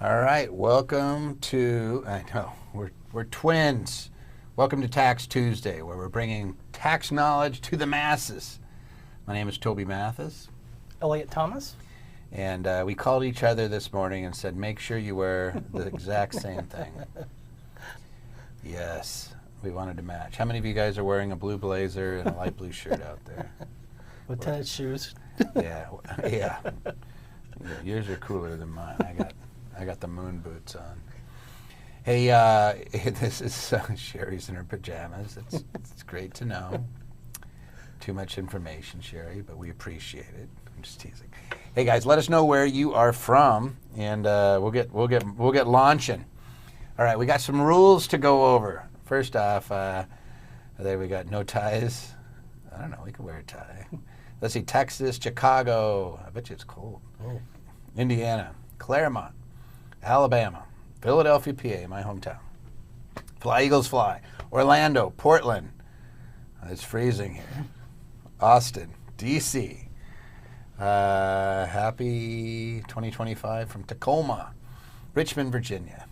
All right, welcome to, I know, we're twins. Welcome to Tax Tuesday, where we're bringing tax knowledge to the masses. My name is Toby Mathis. Elliot Thomas. And we called each other this morning and said, make sure you wear the exact same thing. Yes, we wanted to match. How many of you guys are wearing a blue blazer and a light blue shirt out there? With tennis shoes. Yeah. Yours are cooler than mine. I got the moon boots on. Hey, this is Sherry's in her pajamas. It's great to know. Too much information, Sherry, but we appreciate it. I'm just teasing. Hey guys, let us know where you are from, and we'll get launching. All right, we got some rules to go over. First off, there we got no ties. I don't know. We could wear a tie. Let's see, Texas, Chicago. I bet you it's cold. Oh. Indiana, Claremont, Alabama, Philadelphia, PA, my hometown. Fly Eagles fly. Orlando, Portland. It's freezing here. Austin, DC. Happy 2025 from Tacoma. Richmond, Virginia.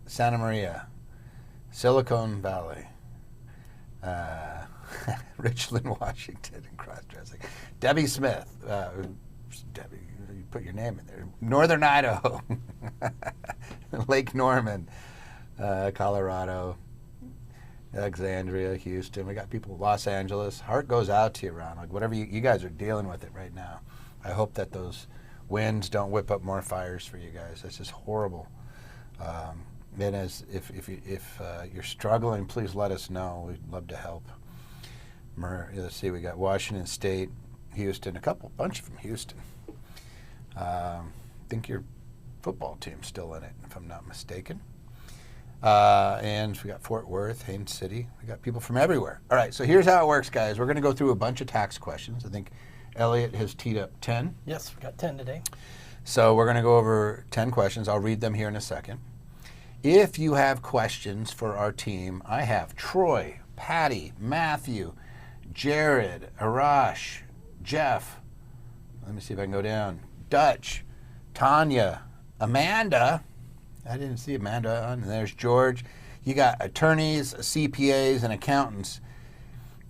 Santa Maria. Silicon Valley. Richland, Washington, and cross-dressing. Debbie Smith. Debbie, you put your name in there. Northern Idaho. Lake Norman. Colorado. Alexandria, Houston. We got people, Los Angeles. Heart goes out to you, Ron. Like whatever you guys are dealing with it right now. I hope that those winds don't whip up more fires for you guys. That's just horrible. And if you're struggling, please let us know. We'd love to help. Let's see, we got Washington State, Houston, bunch from Houston. I think your football team's still in it, if I'm not mistaken. And we got Fort Worth, Haines City. We got people from everywhere. All right, so here's how it works, guys. We're going to go through a bunch of tax questions. I think Elliot has teed up 10. Yes, we got 10 today. So we're going to go over 10 questions. I'll read them here in a second. If you have questions for our team, I have Troy, Patty, Matthew, Jared, Arash, Jeff. Let me see if I can go down. Dutch, Tanya, Amanda. I didn't see Amanda on. And there's George. You got attorneys, CPAs, and accountants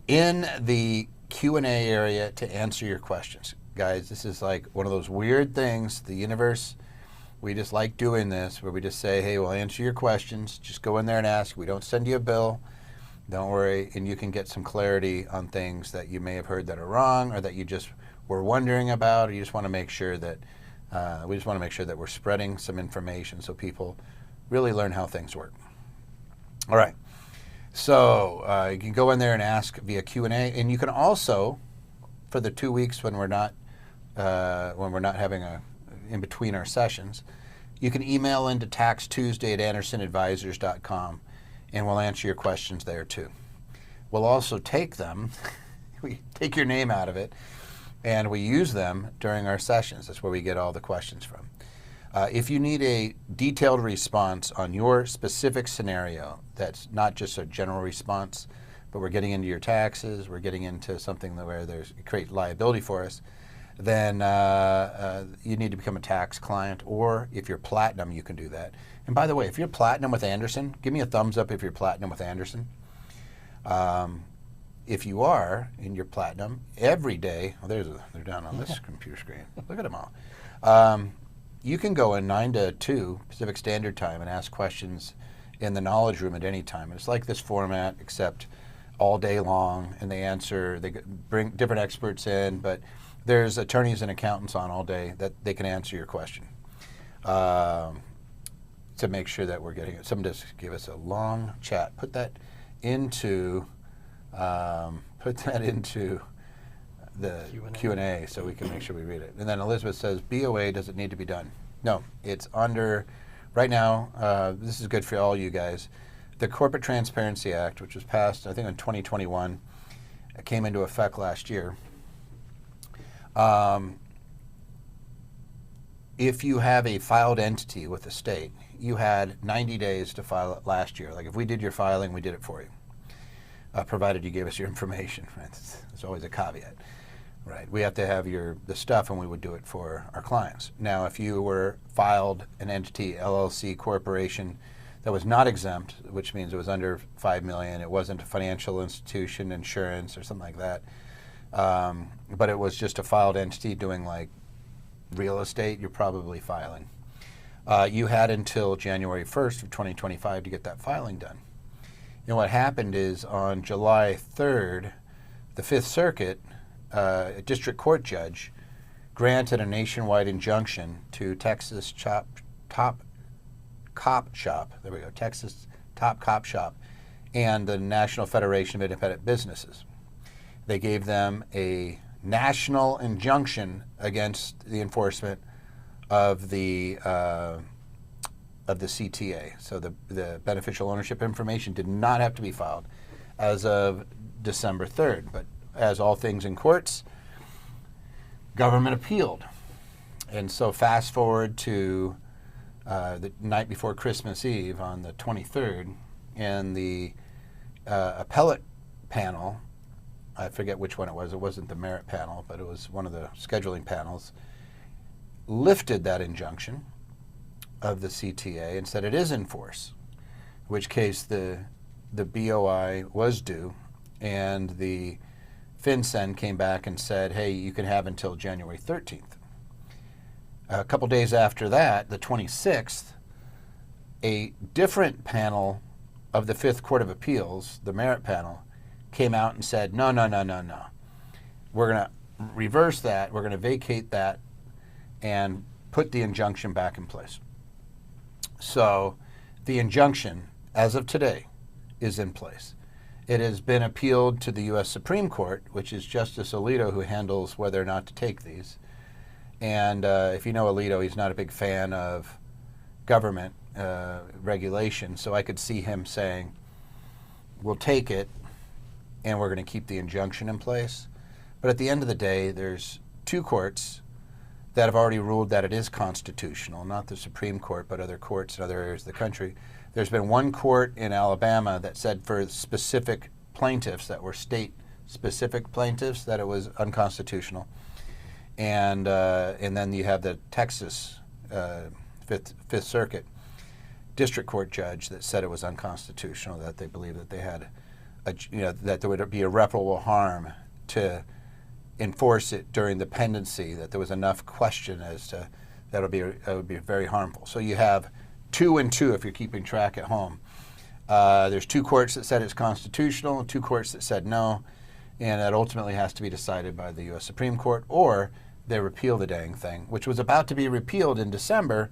in the Q&A area to answer your questions. Guys, this is like one of those weird things. The universe, we just like doing this where we just say, hey, we'll answer your questions. Just go in there and ask. We don't send you a bill. Don't worry. And you can get some clarity on things that you may have heard that are wrong or that you just were wondering about, or you just want to make sure that we just want to make sure that we're spreading some information so people really learn how things work. All right. So you can go in there and ask via Q&A, and you can also, for the 2 weeks when we're not having in between our sessions, you can email into taxtuesday@andersonadvisors.com, and we'll answer your questions there too. We'll also take them, we take your name out of it, and we use them during our sessions. That's where we get all the questions from. If you need a detailed response on your specific scenario, that's not just a general response, but we're getting into your taxes, we're getting into something where there's create liability for us, then you need to become a tax client, or if you're platinum, you can do that. And by the way, if you're platinum with Anderson, give me a thumbs up if you're platinum with Anderson. If you are in your platinum, every day, they're down on this computer screen. Look at them all. You can go in 9 to 2 Pacific Standard Time and ask questions in the knowledge room at any time. And it's like this format, except all day long, and they bring different experts in, but there's attorneys and accountants on all day that they can answer your question. To make sure that we're getting it. Someone just give us a long chat. Put that into the Q&A so we can make sure we read it. And then Elizabeth says, BOA, does it need to be done? No, it's under, right now, this is good for all you guys. The Corporate Transparency Act, which was passed, I think in 2021, came into effect last year. If you have a filed entity with the state, you had 90 days to file it last year. Like if we did your filing, we did it for you, provided you gave us your information. There's always a caveat. Right. We have to have the stuff, and we would do it for our clients. Now, if you were filed an entity, LLC, corporation, that was not exempt, which means it was under $5 million, it wasn't a financial institution, insurance, or something like that, but it was just a filed entity doing like real estate, you're probably filing. You had until January 1st of 2025 to get that filing done. You know, what happened is on July 3rd, the Fifth Circuit, a district court judge, granted a nationwide injunction to Texas Top Cop Shop, there we go, Texas Top Cop Shop, and the National Federation of Independent Businesses. They gave them a national injunction against the enforcement of the CTA. So the beneficial ownership information did not have to be filed as of December 3rd. But as all things in courts, government appealed. And so fast forward to the night before Christmas Eve on the 23rd, and the appellate panel, I forget which one it wasn't the merit panel, but it was one of the scheduling panels, lifted that injunction of the CTA and said it is in force, in which case the BOI was due, and the FinCEN came back and said, hey, you can have until January 13th. A couple days after that, the 26th, a different panel of the Fifth Court of Appeals, the merit panel, came out and said, no. We're going to reverse that. We're going to vacate that and put the injunction back in place. So the injunction, as of today, is in place. It has been appealed to the U.S. Supreme Court, which is Justice Alito who handles whether or not to take these. And if you know Alito, he's not a big fan of government regulation. So I could see him saying, we'll take it, and we're going to keep the injunction in place. But at the end of the day, there's two courts that have already ruled that it is constitutional, not the Supreme Court, but other courts in other areas of the country. There's been one court in Alabama that said for specific plaintiffs that were state-specific plaintiffs that it was unconstitutional. And then you have the Texas Fifth Circuit District Court judge that said it was unconstitutional, that they believe that they had that there would be irreparable harm to enforce it during the pendency, that there was enough question as to that would be very harmful. So you have 2 and 2 if you're keeping track at home. There's 2 courts that said it's constitutional, 2 courts that said no, and that ultimately has to be decided by the U.S. Supreme Court, or they repeal the dang thing, which was about to be repealed in December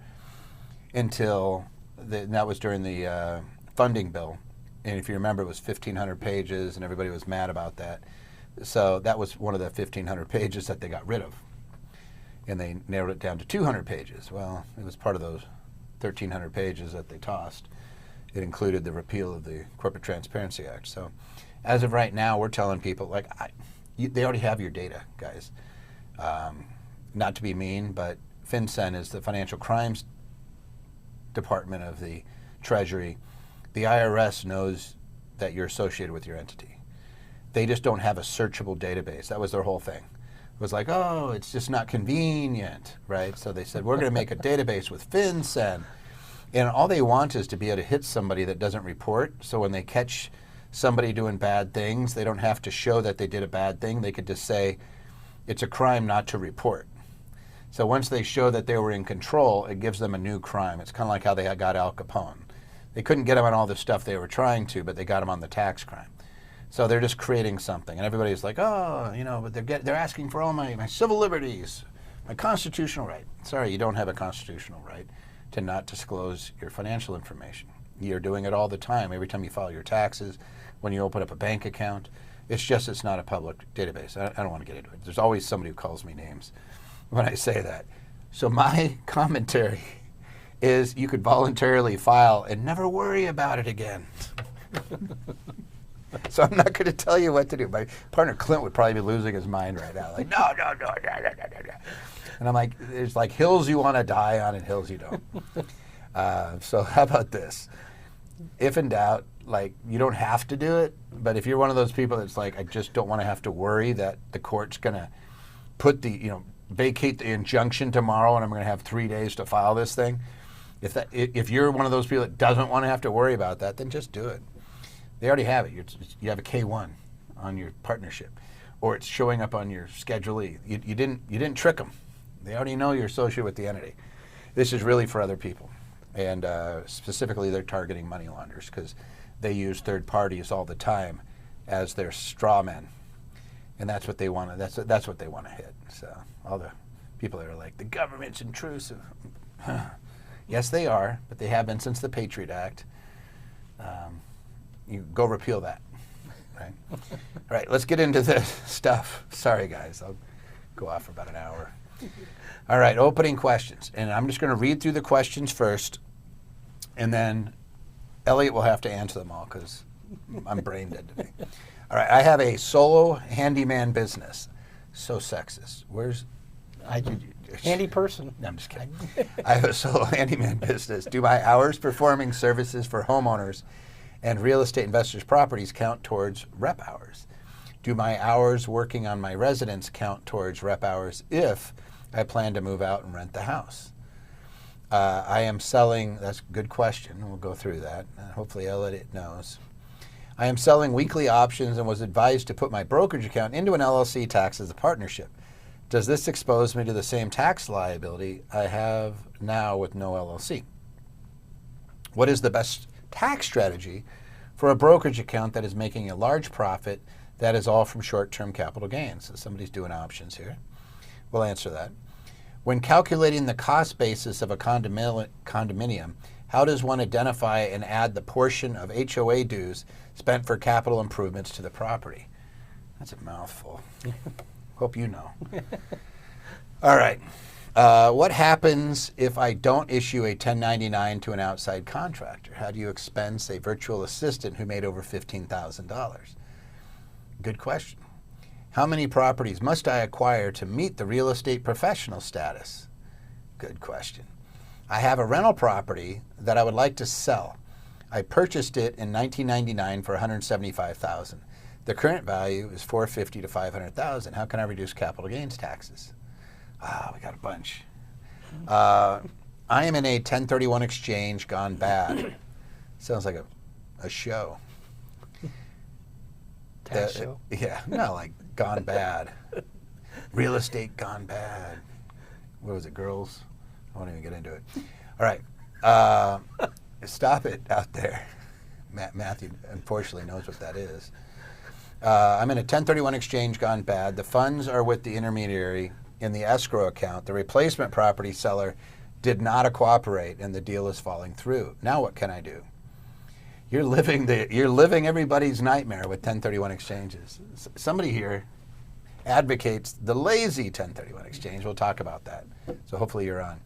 until that was during the funding bill. And if you remember, it was 1,500 pages, and everybody was mad about that. So that was one of the 1,500 pages that they got rid of. And they narrowed it down to 200 pages. Well, it was part of those 1,300 pages that they tossed. It included the repeal of the Corporate Transparency Act. So as of right now, we're telling people, they already have your data, guys. Not to be mean, but FinCEN is the Financial Crimes Department of the Treasury. The IRS knows that you're associated with your entity. They just don't have a searchable database. That was their whole thing. It was like, oh, it's just not convenient, right? So they said, we're going to make a database with FinCEN. And all they want is to be able to hit somebody that doesn't report. So when they catch somebody doing bad things, they don't have to show that they did a bad thing. They could just say, it's a crime not to report. So once they show that they were in control, it gives them a new crime. It's kind of like how they got Al Capone. They couldn't get him on all the stuff they were trying to, but they got him on the tax crime. So they're just creating something. And everybody's like, oh, but they're asking for all my civil liberties, my constitutional right. Sorry, you don't have a constitutional right to not disclose your financial information. You're doing it all the time. Every time you file your taxes, when you open up a bank account, it's not a public database. I don't want to get into it. There's always somebody who calls me names when I say that. So my commentary is you could voluntarily file and never worry about it again. So I'm not going to tell you what to do. My partner Clint would probably be losing his mind right now. Like, no. And I'm like, there's like hills you want to die on and hills you don't. So how about this? If in doubt, you don't have to do it, but if you're one of those people that's like, I just don't want to have to worry that the court's going to put the, vacate the injunction tomorrow and I'm going to have 3 days to file this thing. If you're one of those people that doesn't want to have to worry about that, then just do it. They already have it. You have a K-1 on your partnership, or it's showing up on your Schedule E. You didn't trick them. They already know you're associated with the entity. This is really for other people, and specifically they're targeting money launderers because they use third parties all the time as their straw men, and that's what they want. That's what they want to hit. So all the people that are like the government's intrusive. Yes, they are, but they have been since the Patriot Act. You go repeal that. Right? All right, let's get into the stuff. Sorry, guys. I'll go off for about an hour. All right, opening questions. And I'm just going to read through the questions first, and then Elliot will have to answer them all because I'm brain dead today. All right, I have a solo handyman business. So sexist. Handy person. No, I'm just kidding. I have a solo handyman business. Do my hours performing services for homeowners and real estate investors' properties count towards rep hours? Do my hours working on my residence count towards rep hours if I plan to move out and rent the house? I am selling, that's a good question. We'll go through that. Hopefully Elliot knows. I am selling weekly options and was advised to put my brokerage account into an LLC tax as a partnership. Does this expose me to the same tax liability I have now with no LLC? What is the best tax strategy for a brokerage account that is making a large profit that is all from short-term capital gains? So somebody's doing options here. We'll answer that. When calculating the cost basis of a condominium, how does one identify and add the portion of HOA dues spent for capital improvements to the property? That's a mouthful. Hope you know. All right. What happens if I don't issue a 1099 to an outside contractor? How do you expense a virtual assistant who made over $15,000? Good question. How many properties must I acquire to meet the real estate professional status? Good question. I have a rental property that I would like to sell. I purchased it in 1999 for $175,000. The current value is $450,000 to $500,000. How can I reduce capital gains taxes? We got a bunch. I am in a 1031 exchange gone bad. Sounds like a show. Tax show? Yeah, no, like gone bad. Real estate gone bad. What was it, girls? I won't even get into it. All right. Stop it out there. Matthew, unfortunately, knows what that is. I'm in a 1031 exchange gone bad. The funds are with the intermediary in the escrow account. The replacement property seller did not cooperate, and the deal is falling through. Now what can I do? You're living everybody's nightmare with 1031 exchanges. Somebody here advocates the lazy 1031 exchange. We'll talk about that. So hopefully you're on.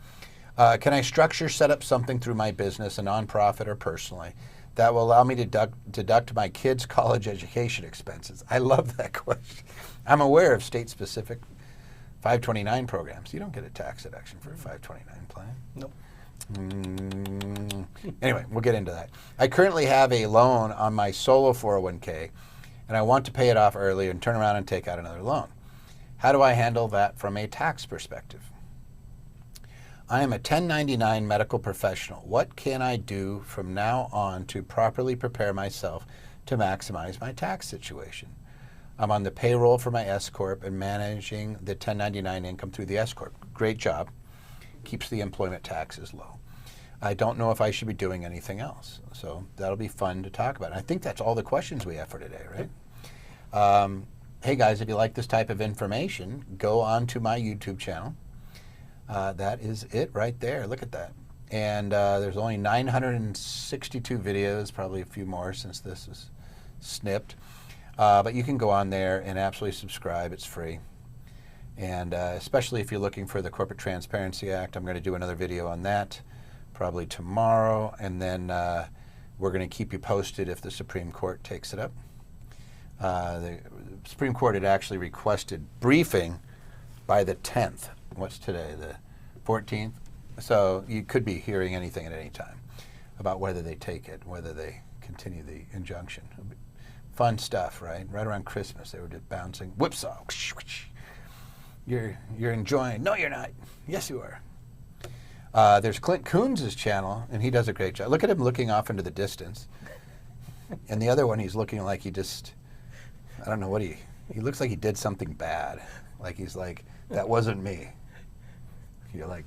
Can I set up something through my business, a nonprofit or personally, that will allow me to deduct my kids' college education expenses? I love that question. I'm aware of state-specific 529 programs. You don't get a tax deduction for a 529 plan. Nope. Anyway, we'll get into that. I currently have a loan on my solo 401k, and I want to pay it off early and turn around and take out another loan. How do I handle that from a tax perspective? I am a 1099 medical professional. What can I do from now on to properly prepare myself to maximize my tax situation? I'm on the payroll for my S-Corp and managing the 1099 income through the S-Corp. Great job. Keeps the employment taxes low. I don't know if I should be doing anything else. So that'll be fun to talk about. And I think that's all the questions we have for today, right? Hey guys, if you like this type of information, go on to my YouTube channel. That is it right there. Look at that. And there's only 962 videos, probably a few more since this was snipped. But you can go on there and absolutely subscribe. It's free. And especially if you're looking for the Corporate Transparency Act, I'm going to do another video on that probably tomorrow. And then we're going to keep you posted if the Supreme Court takes it up. The Supreme Court had actually requested briefing by the 10th. What's today, the 14th? So you could be hearing anything at any time about whether they take it, whether they continue the injunction. Fun stuff, right? Right around Christmas, they were just bouncing whipsaw. you're enjoying. No, you're not. Yes, you are. There's Clint Coons' channel, and he does a great job. Look at him looking off into the distance. And the other one, he's looking like he just, I don't know what he looks like he did something bad. Like he's like, that wasn't me. You're like,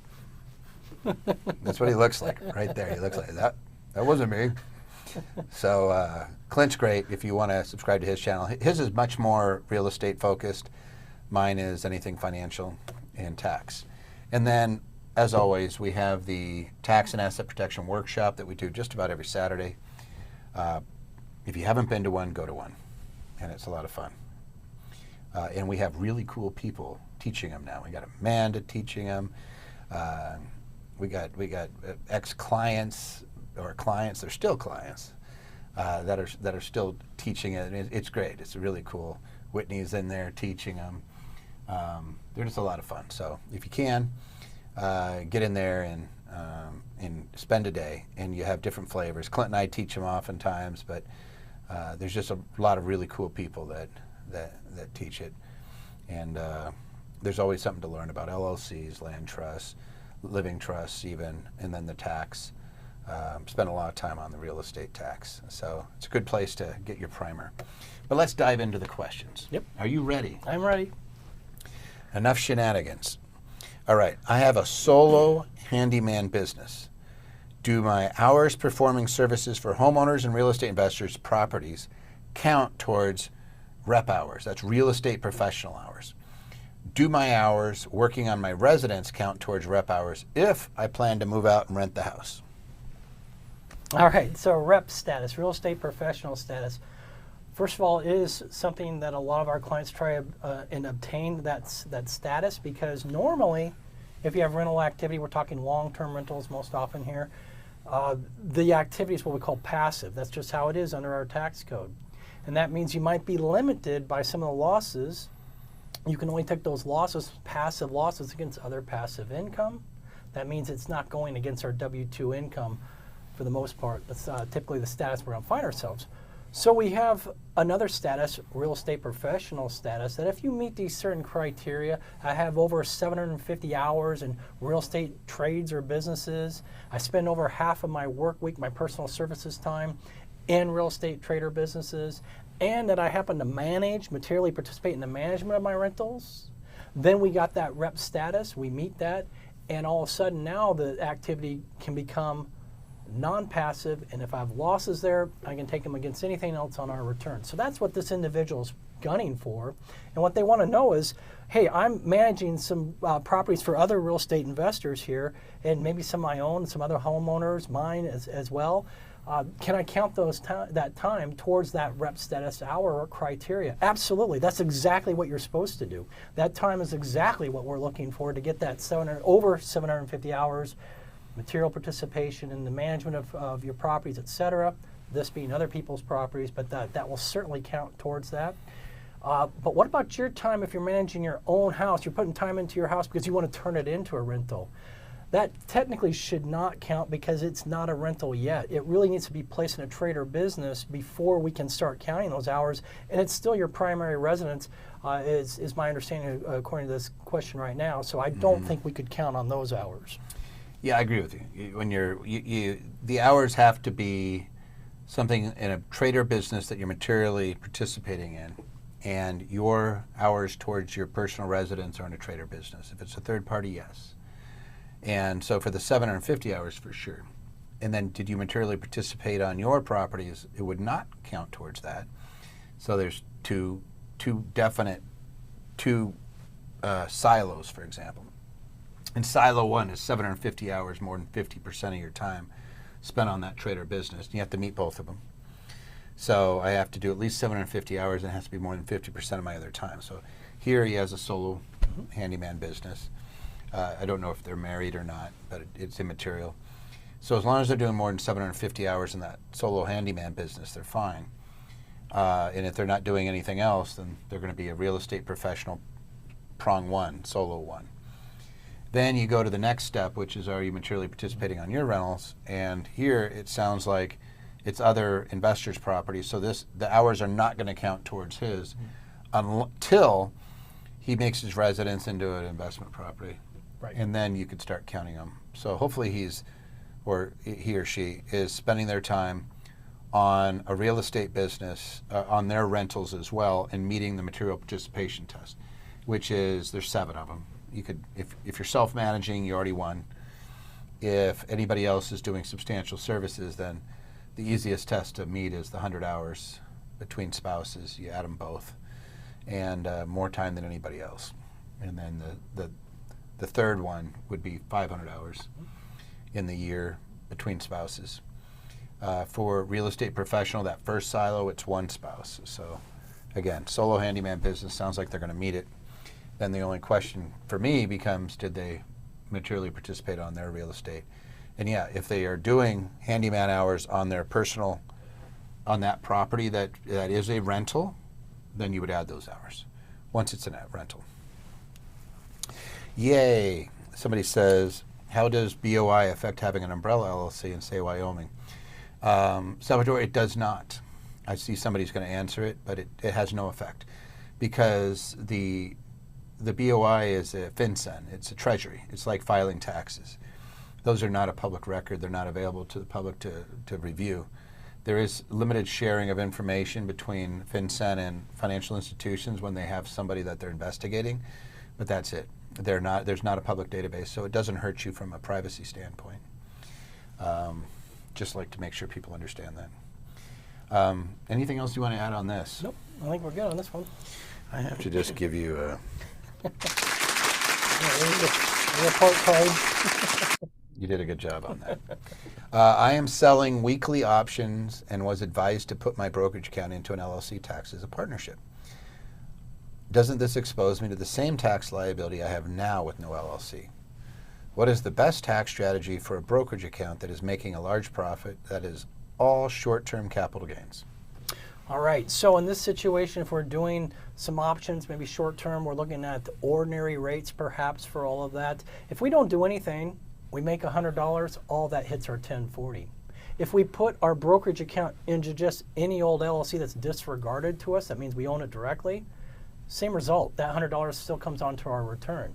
that's what he looks like right there. He looks like, that wasn't me. So Clint's great if you want to subscribe to his channel. His is much more real estate focused. Mine is anything financial and tax. And then, as always, we have the tax and asset protection workshop that we do just about every Saturday. If you haven't been to one, go to one. And it's a lot of fun. And we have really cool people teaching them now. We got Amanda teaching them. We got ex-clients or clients. They're still clients that are still teaching it. And it's great. It's really cool. Whitney's in there teaching them. They're just a lot of fun. So if you can, get in there and spend a day. And you have different flavors. Clint and I teach them oftentimes, but there's just a lot of really cool people that teach it. And there's always something to learn about LLCs, land trusts, living trusts even, and then the tax. Spend a lot of time on the real estate tax. So it's a good place to get your primer. But let's dive into the questions. Yep. Are you ready? I'm ready. Enough shenanigans. All right. I have a solo handyman business. Do my hours performing services for homeowners and real estate investors' properties count towards rep hours? That's real estate professional hours. Do my hours working on my residence count towards rep hours if I plan to move out and rent the house? All right, so rep status, real estate professional status. First of all, it is something that a lot of our clients try and obtain that status, because normally, if you have rental activity, we're talking long-term rentals most often here, the activity is what we call passive. That's just how it is under our tax code. And that means you might be limited by some of the losses. You can only take those losses, passive losses, against other passive income. That means it's not going against our W-2 income for the most part. That's typically the status we're going to find ourselves. So we have another status, real estate professional status, that if you meet these certain criteria, I have over 750 hours in real estate trades or businesses, I spend over half of my work week, my personal services time, in real estate trader businesses, and that I happen to manage, materially participate in the management of my rentals, then we got that rep status, we meet that, and all of a sudden now the activity can become non-passive, and if I have losses there, I can take them against anything else on our return. So that's what this individual is gunning for. And what they want to know is, hey, I'm managing some properties for other real estate investors here, and maybe some of my own, some other homeowners, mine as well. Can I count that time towards that rep status hour criteria? Absolutely. That's exactly what you're supposed to do. That time is exactly what we're looking for to get that over 750 hours material participation in the management of your properties, etc. This being other people's properties, but that will certainly count towards that. But what about your time if you're managing your own house? You're putting time into your house because you want to turn it into a rental. That technically should not count because it's not a rental yet. It really needs to be placed in a trader business before we can start counting those hours, and it's still your primary residence, is my understanding according to this question right now. So I don't think we could count on those hours. Yeah, I agree with you. When the hours have to be something in a trader business that you're materially participating in, and your hours towards your personal residence are in a trader business. If it's a third party, yes. And so for the 750 hours, for sure. And then did you materially participate on your properties? It would not count towards that. So there's two definite silos, for example. And silo one is 750 hours, more than 50% of your time spent on that trader business. You have to meet both of them. So I have to do at least 750 hours, and it has to be more than 50% of my other time. So here he has a solo handyman business. I don't know if they're married or not, but it's immaterial. So as long as they're doing more than 750 hours in that solo handyman business, they're fine. And if they're not doing anything else, then they're going to be a real estate professional prong one, solo one. Then you go to the next step, which is, are you materially participating on your rentals? And here it sounds like it's other investors' properties. So the hours are not going to count towards his until he makes his residence into an investment property. Right. And then you could start counting them. So hopefully he or she is spending their time on a real estate business, on their rentals as well, and meeting the material participation test, which is, there's 7 of them. You could, if you're self-managing, you already won. If anybody else is doing substantial services, then the easiest test to meet is the 100 hours between spouses. You add them both, and more time than anybody else. And then the third one would be 500 hours in the year between spouses. For real estate professional, that first silo, it's 1 spouse. So again, solo handyman business, sounds like they're going to meet it. Then the only question for me becomes, did they materially participate on their real estate? And yeah, if they are doing handyman hours on their personal, on that property that is a rental, then you would add those hours once it's a rental. Yay. Somebody says, how does BOI affect having an umbrella LLC in, say, Wyoming? Salvador, it does not. I see somebody's going to answer it, but it has no effect, because the BOI is a FinCEN. It's a treasury. It's like filing taxes. Those are not a public record. They're not available to the public to review. There is limited sharing of information between FinCEN and financial institutions when they have somebody that they're investigating, but that's it. There's not a public database, so it doesn't hurt you from a privacy standpoint. Just like to make sure people understand that. Anything else you want to add on this? Nope, I think we're good on this one. I have to just give you a report card. You did a good job on that. I am selling weekly options and was advised to put my brokerage account into an LLC tax as a partnership. Doesn't this expose me to the same tax liability I have now with no LLC? What is the best tax strategy for a brokerage account that is making a large profit that is all short-term capital gains? All right, so in this situation, if we're doing some options, maybe short-term, we're looking at the ordinary rates perhaps for all of that. If we don't do anything, we make $100, all that hits our 1040. If we put our brokerage account into just any old LLC that's disregarded to us, that means we own it directly, same result. That $100 still comes onto our return.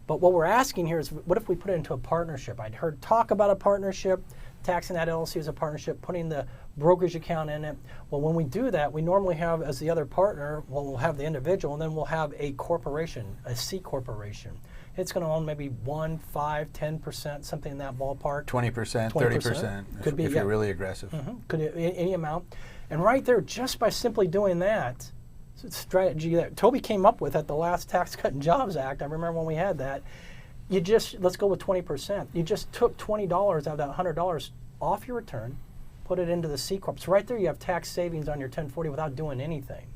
But what we're asking here is, what if we put it into a partnership? I'd heard talk about a partnership, taxing that LLC as a partnership, putting the brokerage account in it. Well, when we do that, we normally have as the other partner, well, we'll have the individual, and then we'll have a corporation, a C corporation. It's going to own maybe 1, 5, 10%, something in that ballpark. 20%, 30%, could be, if you're really aggressive. Could be any amount. And right there, just by simply doing that, strategy that Toby came up with at the last Tax Cut and Jobs Act, I remember when we had that, you just, let's go with 20%. You just took $20 out of that $100 off your return, put it into the C Corp. So right there you have tax savings on your 1040 without doing anything.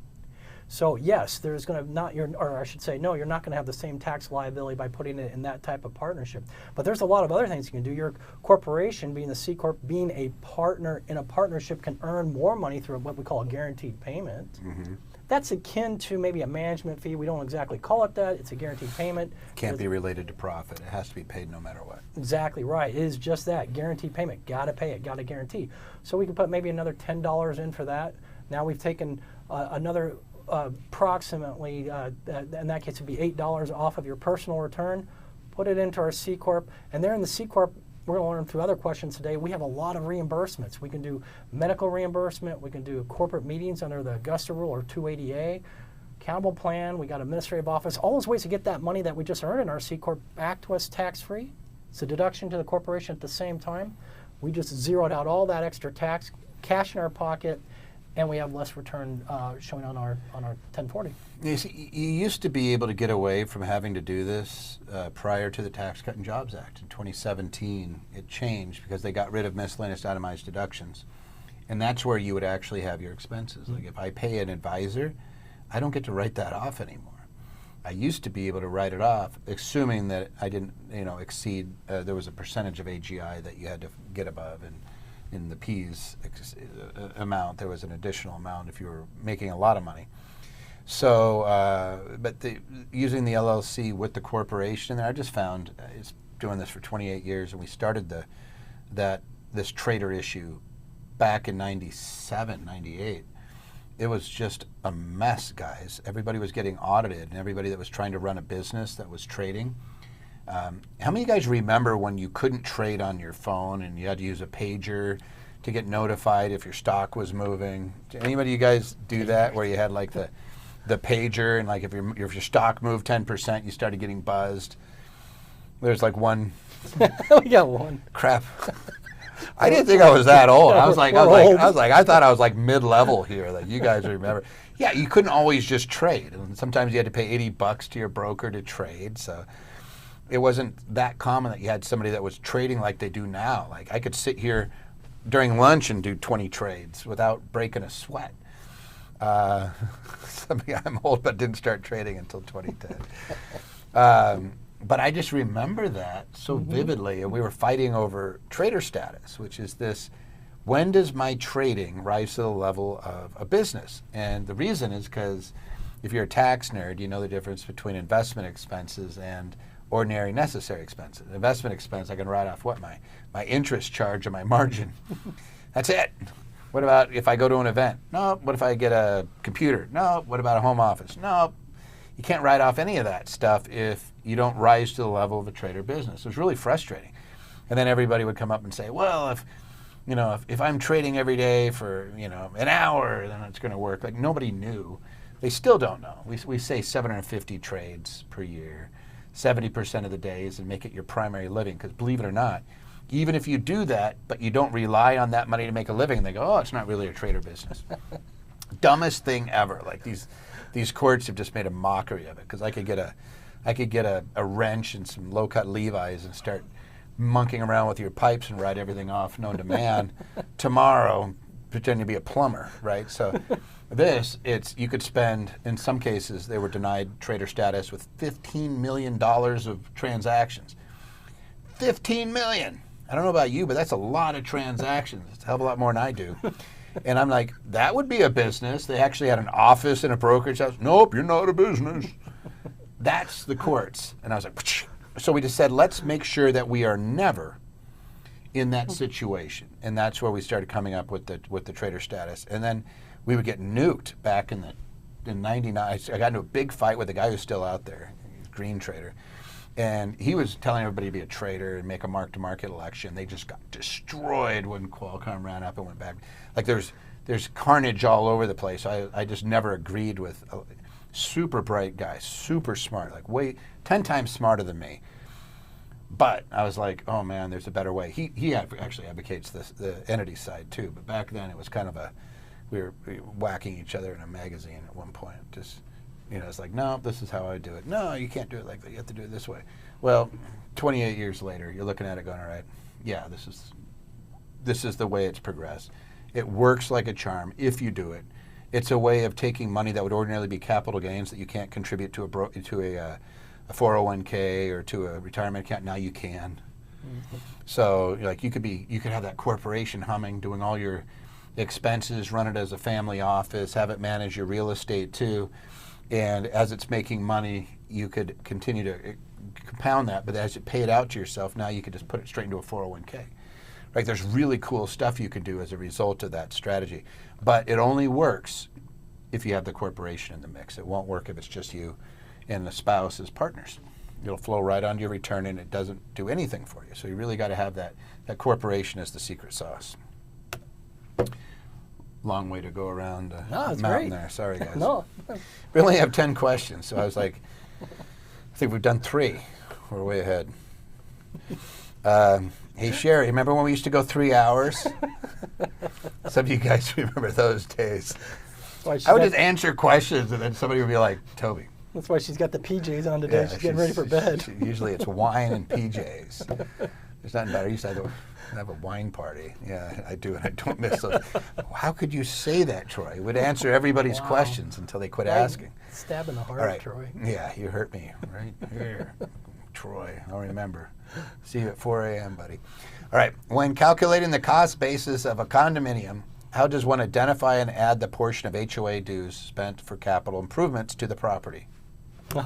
So yes, there's going to not, or I should say no, you're not going to have the same tax liability by putting it in that type of partnership. But there's a lot of other things you can do. Your corporation, being the C Corp, being a partner in a partnership, can earn more money through what we call a guaranteed payment. Mm-hmm. That's akin to maybe a management fee. We don't exactly call it that. It's a guaranteed payment. Can't be related to profit. It has to be paid no matter what. Exactly right. It is just that, guaranteed payment. Got to pay it, got to guarantee. So we can put maybe another $10 in for that. Now we've taken another approximately, in that case it would be $8 off of your personal return, put it into our C Corp, and there in the C Corp, we're going to learn through other questions today, we have a lot of reimbursements. We can do medical reimbursement, we can do corporate meetings under the Augusta rule or 280A, accountable plan, we got administrative office, all those ways to get that money that we just earned in our C Corp back to us tax-free. It's a deduction to the corporation at the same time. We just zeroed out all that extra tax, cash in our pocket, and we have less return showing on our 1040. You see, you used to be able to get away from having to do this prior to the Tax Cut and Jobs Act. In 2017, it changed because they got rid of miscellaneous itemized deductions. And that's where you would actually have your expenses. Like if I pay an advisor, I don't get to write that off anymore. I used to be able to write it off, assuming that I didn't, exceed, there was a percentage of AGI that you had to get above, and in the P's amount, there was an additional amount if you were making a lot of money. So, but using the LLC with the corporation, I just found, it's doing this for 28 years, and we started this trader issue back in 97, 98. it was just a mess, guys. Everybody was getting audited, and everybody that was trying to run a business that was trading. How many of you guys remember when you couldn't trade on your phone and you had to use a pager to get notified if your stock was moving? Did anybody of you guys do that, where you had like the pager, and like if your stock moved 10%, you started getting buzzed? There's like one. We got one. Crap. I didn't think I was that old. I thought I was like mid-level here. Like, you guys remember? Yeah, you couldn't always just trade, and sometimes you had to pay $80 to your broker to trade. So it wasn't that common that you had somebody that was trading like they do now. Like, I could sit here during lunch and do 20 trades without breaking a sweat. I'm old, but didn't start trading until 2010. But I just remember that so vividly, and we were fighting over trader status, which is this: when does my trading rise to the level of a business? And the reason is because if you're a tax nerd, you know the difference between investment expenses and ordinary necessary expenses. Investment expense, I can write off what? My interest charge and my margin. That's it. What about if I go to an event? No. What if I get a computer? No. What about a home office? No. You can't write off any of that stuff if you don't rise to the level of a trader business. It was really frustrating. And then everybody would come up and say, well, if I'm trading every day for, an hour, then it's going to work. Like, nobody knew. They still don't know. We say 750 trades per year, 70% of the days, and make it your primary living. Because believe it or not, even if you do that, but you don't rely on that money to make a living, they go, oh, it's not really a trader business. Dumbest thing ever. Like, these courts have just made a mockery of it, because I could get a wrench and some low-cut Levi's and start monkeying around with your pipes and write everything off known to man tomorrow, pretending to be a plumber, right? So you could spend, in some cases, they were denied trader status with $15 million of transactions. 15 million. I don't know about you, but that's a lot of transactions. It's a hell of a lot more than I do. And I'm like, that would be a business. They actually had an office in a brokerage house. Nope, you're not a business. That's the courts. And I was like, psh. So we just said, let's make sure that we are never in that situation. And that's where we started coming up with the trader status. And then we would get nuked back in 99. I got into a big fight with a guy who's still out there, green trader. And he was telling everybody to be a trader and make a mark-to-market election. They just got destroyed when Qualcomm ran up and went back. Like, there's carnage all over the place. I just never agreed with a super bright guy, super smart, like 10 times smarter than me. But I was like, oh man, there's a better way. He actually advocates the entity side too. But back then it was kind of we were whacking each other in a magazine at one point. Just, it's like, no, this is how I do it. No, you can't do it like that. You have to do it this way. Well, 28 years later, you're looking at it going, all right, yeah, this is the way it's progressed. It works like a charm if you do it. It's a way of taking money that would ordinarily be capital gains that you can't contribute to a 401k or to a retirement account. Now you can. Mm-hmm. So, like, you could have that corporation humming, doing all your expenses, run it as a family office, have it manage your real estate too. And as it's making money, you could continue to compound that, but as you pay it out to yourself, now you could just put it straight into a 401k. Right? There's really cool stuff you can do as a result of that strategy. But it only works if you have the corporation in the mix. It won't work if it's just you and the spouse as partners. It'll flow right onto your return, and it doesn't do anything for you. So you really got to have that corporation as the secret sauce. Long way to go around the mountain great. There. Sorry, guys. No. We only have 10 questions, so I was like, I think we've done 3. We're way ahead. Hey, Sherry, remember when we used to go 3 hours? Some of you guys remember those days. I would just answer questions, and then somebody would be like, Toby. That's why she's got the PJs on today. She's getting ready for bed. Usually it's wine and PJs. There's nothing better. I used to have a wine party. Yeah, I do, and I don't miss those. How could you say that, Troy? It would answer everybody's questions until they quit asking. Stab in the heart, all right. Troy. Yeah, you hurt me right here. Troy, I'll remember. See you at 4 a.m., buddy. All right, when calculating the cost basis of a condominium, how does one identify and add the portion of HOA dues spent for capital improvements to the property?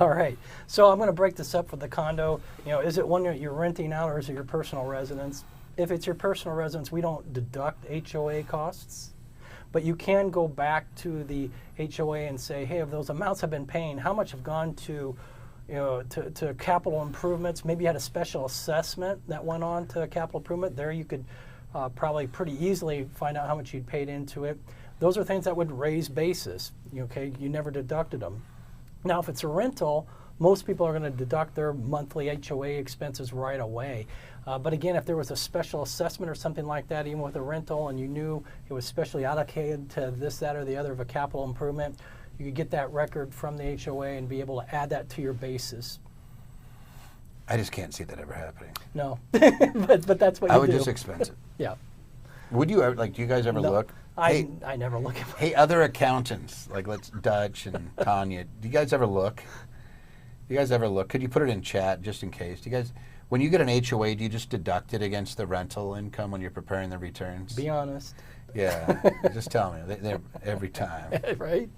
All right, so I'm going to break this up for the condo. Is it one that you're renting out, or is it your personal residence? If it's your personal residence, we don't deduct HOA costs. but you can go back to the HOA and say, hey, if those amounts have been paying, how much have gone to, to capital improvements? Maybe you had a special assessment that went on to capital improvement. There you could probably pretty easily find out how much you'd paid into it. Those are things that would raise basis. Okay, you never deducted them. Now, if it's a rental, most people are going to deduct their monthly HOA expenses right away. But again, if there was a special assessment or something like that, even with a rental, and you knew it was specially allocated to this, that, or the other of a capital improvement, you could get that record from the HOA and be able to add that to your basis. I just can't see that ever happening. No, but that's what you do. I would just expense it. Yeah. Would you ever, like, do you guys ever look? I never look at Hey, other accountants, like let's Dutch and Tanya, do you guys ever look? Do you guys ever look? Could you put it in chat just in case? Do you guys, when you get an HOA, do you just deduct it against the rental income when you're preparing the returns? Be honest. Yeah, just tell me. They're every time. Right?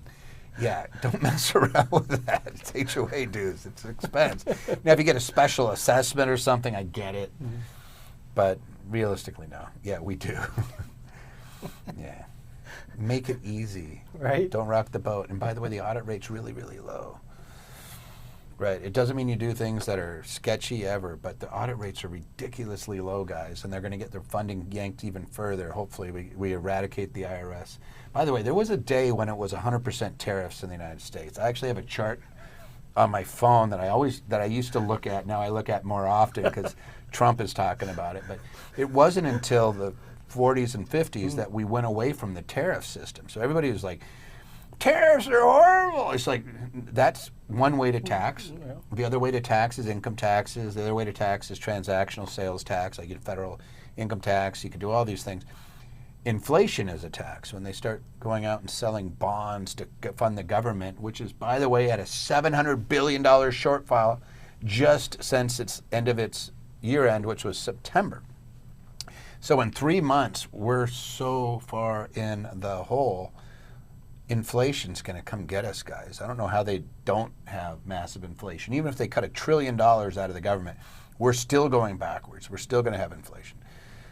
Yeah, don't mess around with that. It's HOA dues. It's an expense. Now, if you get a special assessment or something, I get it. Mm-hmm. But realistically, no. Yeah, we do. Yeah. Make it easy. Right. Don't rock the boat. And by the way, the audit rate's really, really low. Right. It doesn't mean you do things that are sketchy ever, but the audit rates are ridiculously low, guys, and they're going to get their funding yanked even further. Hopefully, we eradicate the IRS. By the way, there was a day when it was 100% tariffs in the United States. I actually have a chart on my phone that I used to look at. Now I look at more often because Trump is talking about it. But it wasn't until the 40s and 50s that we went away from the tariff system. So everybody was like, tariffs are horrible. It's like, that's one way to tax. Yeah. The other way to tax is income taxes. The other way to tax is transactional sales tax. Like you get federal income tax. You can do all these things. Inflation is a tax. When they start going out and selling bonds to fund the government, which is, by the way, at a $700 billion shortfall just since its end of its year end, which was September. So in 3 months, we're so far in the hole. Inflation's going to come get us, guys. I don't know how they don't have massive inflation. Even if they cut $1 trillion out of the government, we're still going backwards. We're still going to have inflation.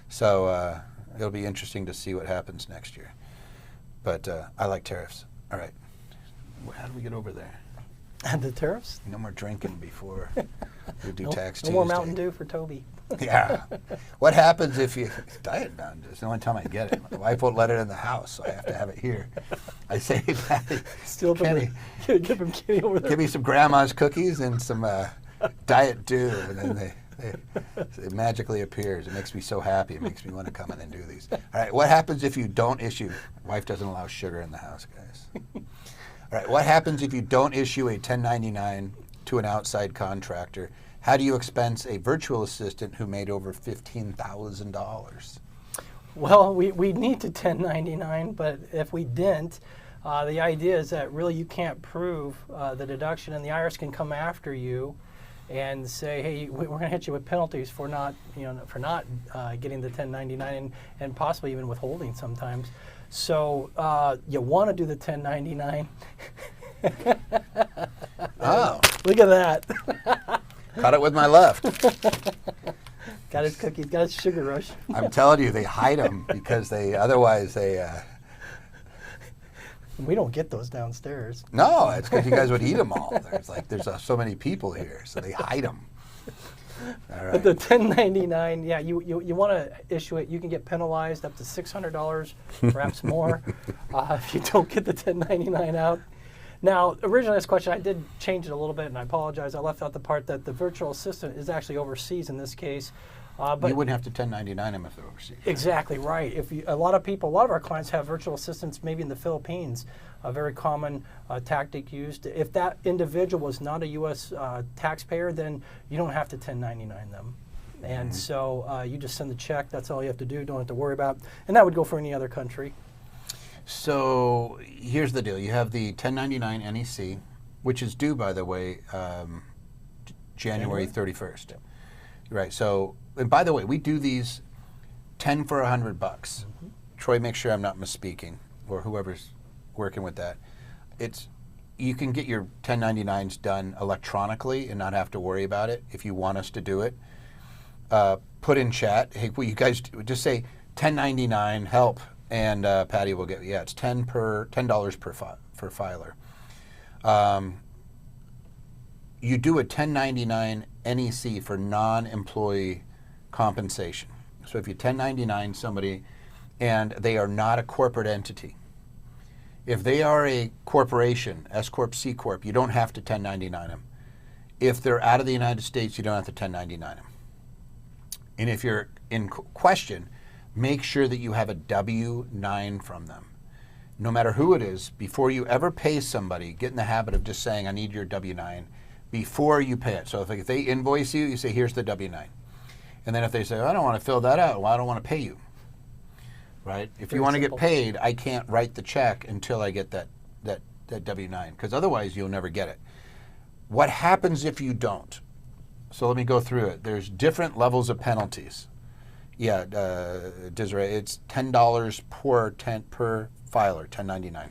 So it'll be interesting to see what happens next year. But I like tariffs. All right. How do we get over there? And the tariffs? No more drinking before we do tax Tuesday. No more Mountain Dew for Toby. Yeah. What happens if you Diet Mountain Dew? It's the only time I get it. My wife won't let it in the house, so I have to have it here. I say, Patty, still Kenny, give him Kenny over there. Give me some grandma's cookies and some Diet Dew, and then it magically appears. It makes me so happy. It makes me want to come in and do these. All right. What happens if you don't issue? Wife doesn't allow sugar in the house, guys. All right. What happens if you don't issue a 1099 to an outside contractor? How do you expense a virtual assistant who made over $15,000? Well, we need to 1099, but if we didn't, the idea is that really you can't prove the deduction, and the IRS can come after you and say, hey, we're going to hit you with penalties for not, getting the 1099 and possibly even withholding sometimes. So you want to do the 1099. Oh, look at that. Caught it with my left. Got his cookies, got his sugar rush. I'm telling you, they hide them because otherwise they. We don't get those downstairs. No, it's because you guys would eat them all. There's so many people here, so they hide them. All right. The 1099, yeah, you want to issue it. You can get penalized up to $600, perhaps more, if you don't get the 1099 out. Now, originally this question, I did change it a little bit, and I apologize. I left out the part that the virtual assistant is actually overseas in this case. But you wouldn't have to 1099 them if they're overseas. Exactly right. A lot of our clients have virtual assistants maybe in the Philippines, a very common tactic used. If that individual was not a U.S. Taxpayer, then you don't have to 1099 them. And so you just send the check. That's all you have to do. Don't have to worry about. And that would go for any other country. So here's the deal. You have the 1099 NEC, which is due, by the way, January 31st. Yep. Right. So, and by the way, we do these 10 for $100. Mm-hmm. Troy, make sure I'm not misspeaking, or whoever's working with that. You can get your 1099s done electronically and not have to worry about it if you want us to do it. Put in chat, hey, will you guys just say 1099 help, And Patty will get, it's $10 per filer. You do a 1099 NEC for non-employee compensation. So if you 1099 somebody and they are not a corporate entity, if they are a corporation, S-Corp, C-Corp, you don't have to 1099 them. If they're out of the United States, you don't have to 1099 them. And if you're in question, make sure that you have a W-9 from them. No matter who it is, before you ever pay somebody, get in the habit of just saying, I need your W-9 before you pay it. So if they invoice you, you say, here's the W-9. And then if they say, I don't want to fill that out, well, I don't want to pay you. Right? If you want to get paid, I can't write the check until I get that W-9, because otherwise you'll never get it. What happens if you don't? So let me go through it. There's different levels of penalties. Yeah, Desiree, it's $10 per filer, 1099.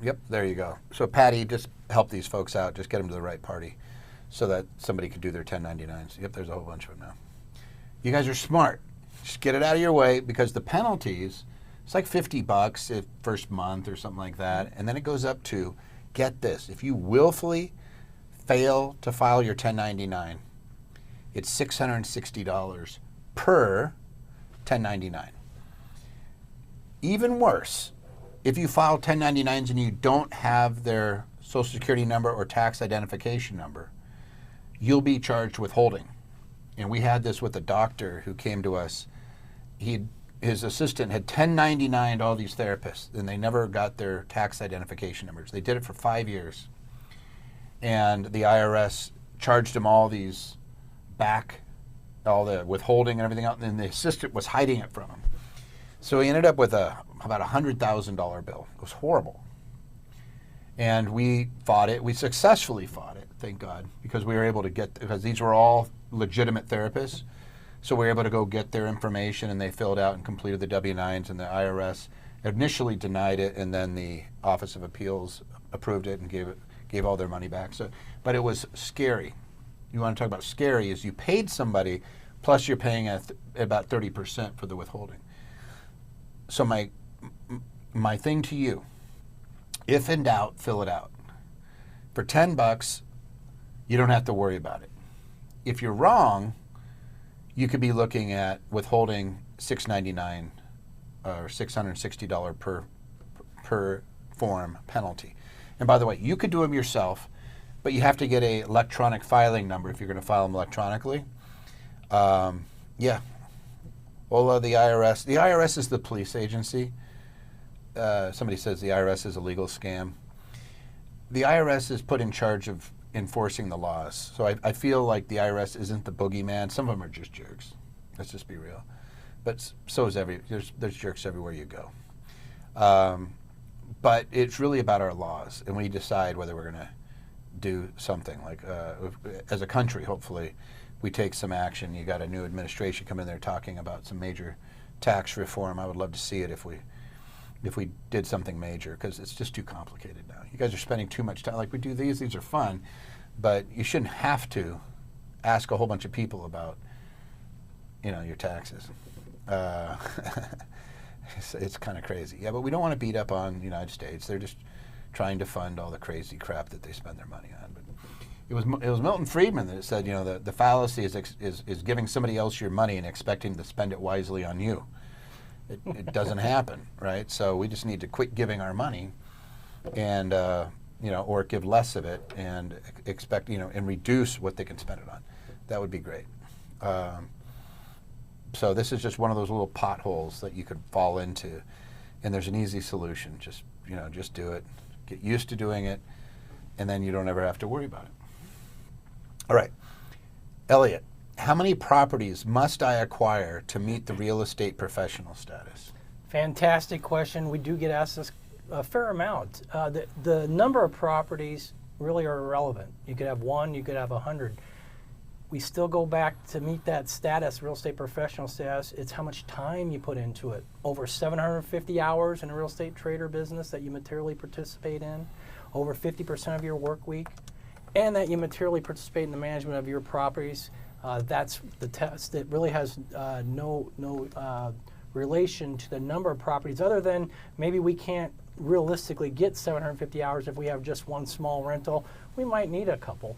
Yep, there you go. So Patty, just help these folks out. Just get them to the right party so that somebody could do their 1099s. Yep, there's a whole bunch of them now. You guys are smart. Just get it out of your way, because the penalties, it's like $50 if first month or something like that. And then it goes up to, get this, if you willfully fail to file your 1099, it's $660 per 1099. Even worse, if you file 1099s and you don't have their Social Security number or tax identification number, you'll be charged with holding. And we had this with a doctor who came to us. His assistant had 1099'd all these therapists, and they never got their tax identification numbers. They did it for 5 years. And the IRS charged him all these back, all the withholding and everything else, and the assistant was hiding it from him. So he ended up with about a $100,000 bill. It was horrible. And we fought it. We successfully fought it, thank God, because we were able to because these were all legitimate therapists. So we were able to go get their information, and they filled out and completed the W-9s, and the IRS initially denied it, and then the Office of Appeals approved it and gave all their money back. So, but it was scary. You want to talk about scary, is you paid somebody, plus you're paying about 30% for the withholding. So my thing to you, if in doubt, fill it out. For $10, you don't have to worry about it. If you're wrong, you could be looking at withholding $699 or $660 per form penalty. And by the way, you could do them yourself, but you have to get an electronic filing number if you're going to file them electronically. Yeah. Well, the IRS is the police agency. Somebody says the IRS is a legal scam. The IRS is put in charge of enforcing the laws. So I feel like the IRS isn't the boogeyman. Some of them are just jerks. Let's just be real. But so is there's jerks everywhere you go. But it's really about our laws, and we decide whether we're going to do something. Like as a country, hopefully, we take some action. You got a new administration come in there talking about some major tax reform. I would love to see it if we did something major, because it's just too complicated now. You guys are spending too much time. Like, we do these are fun, but you shouldn't have to ask a whole bunch of people about, your taxes. It's kind of crazy. Yeah, but we don't want to beat up on the United States. They're just trying to fund all the crazy crap that they spend their money on. But it was Milton Friedman that said, the fallacy is giving somebody else your money and expecting to spend it wisely on you. It doesn't happen, right? So we just need to quit giving our money, and or give less of it and expect, and reduce what they can spend it on. That would be great. So this is just one of those little potholes that you could fall into, and there's an easy solution. Just do it. Get used to doing it, and then you don't ever have to worry about it. All right, Elliot. How many properties must I acquire to meet the real estate professional status? Fantastic question. We do get asked this a fair amount. The number of properties really are irrelevant. You could have one, you could have 100. We still go back to meet that status, real estate professional status. It's how much time you put into it. Over 750 hours in a real estate trader business that you materially participate in, over 50% of your work week, and that you materially participate in the management of your properties. That's the test. It really has no relation to the number of properties, other than maybe we can't realistically get 750 hours if we have just one small rental. We might need a couple.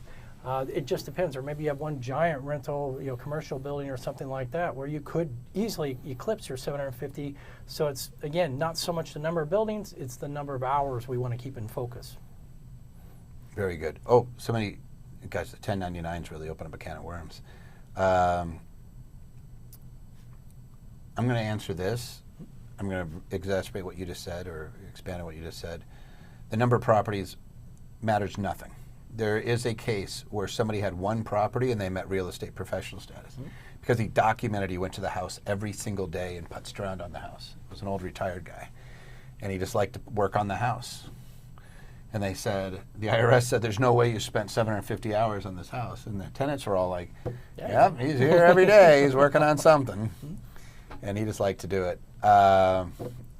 It just depends. Or maybe you have one giant rental, commercial building or something like that, where you could easily eclipse your 750. So it's, again, not so much the number of buildings, it's the number of hours we want to keep in focus. Very good. Oh, guys, the 1099s really open up a can of worms. I'm going to answer this. I'm going to exacerbate what you just said, or expand on what you just said. The number of properties matters nothing. There is a case where somebody had one property and they met real estate professional status because he documented he went to the house every single day and putzed around on the house. It was an old retired guy, and he just liked to work on the house. And they said, the IRS said, there's no way you spent 750 hours on this house. And the tenants were all like, yep, he's here every day. He's working on something. And he just liked to do it.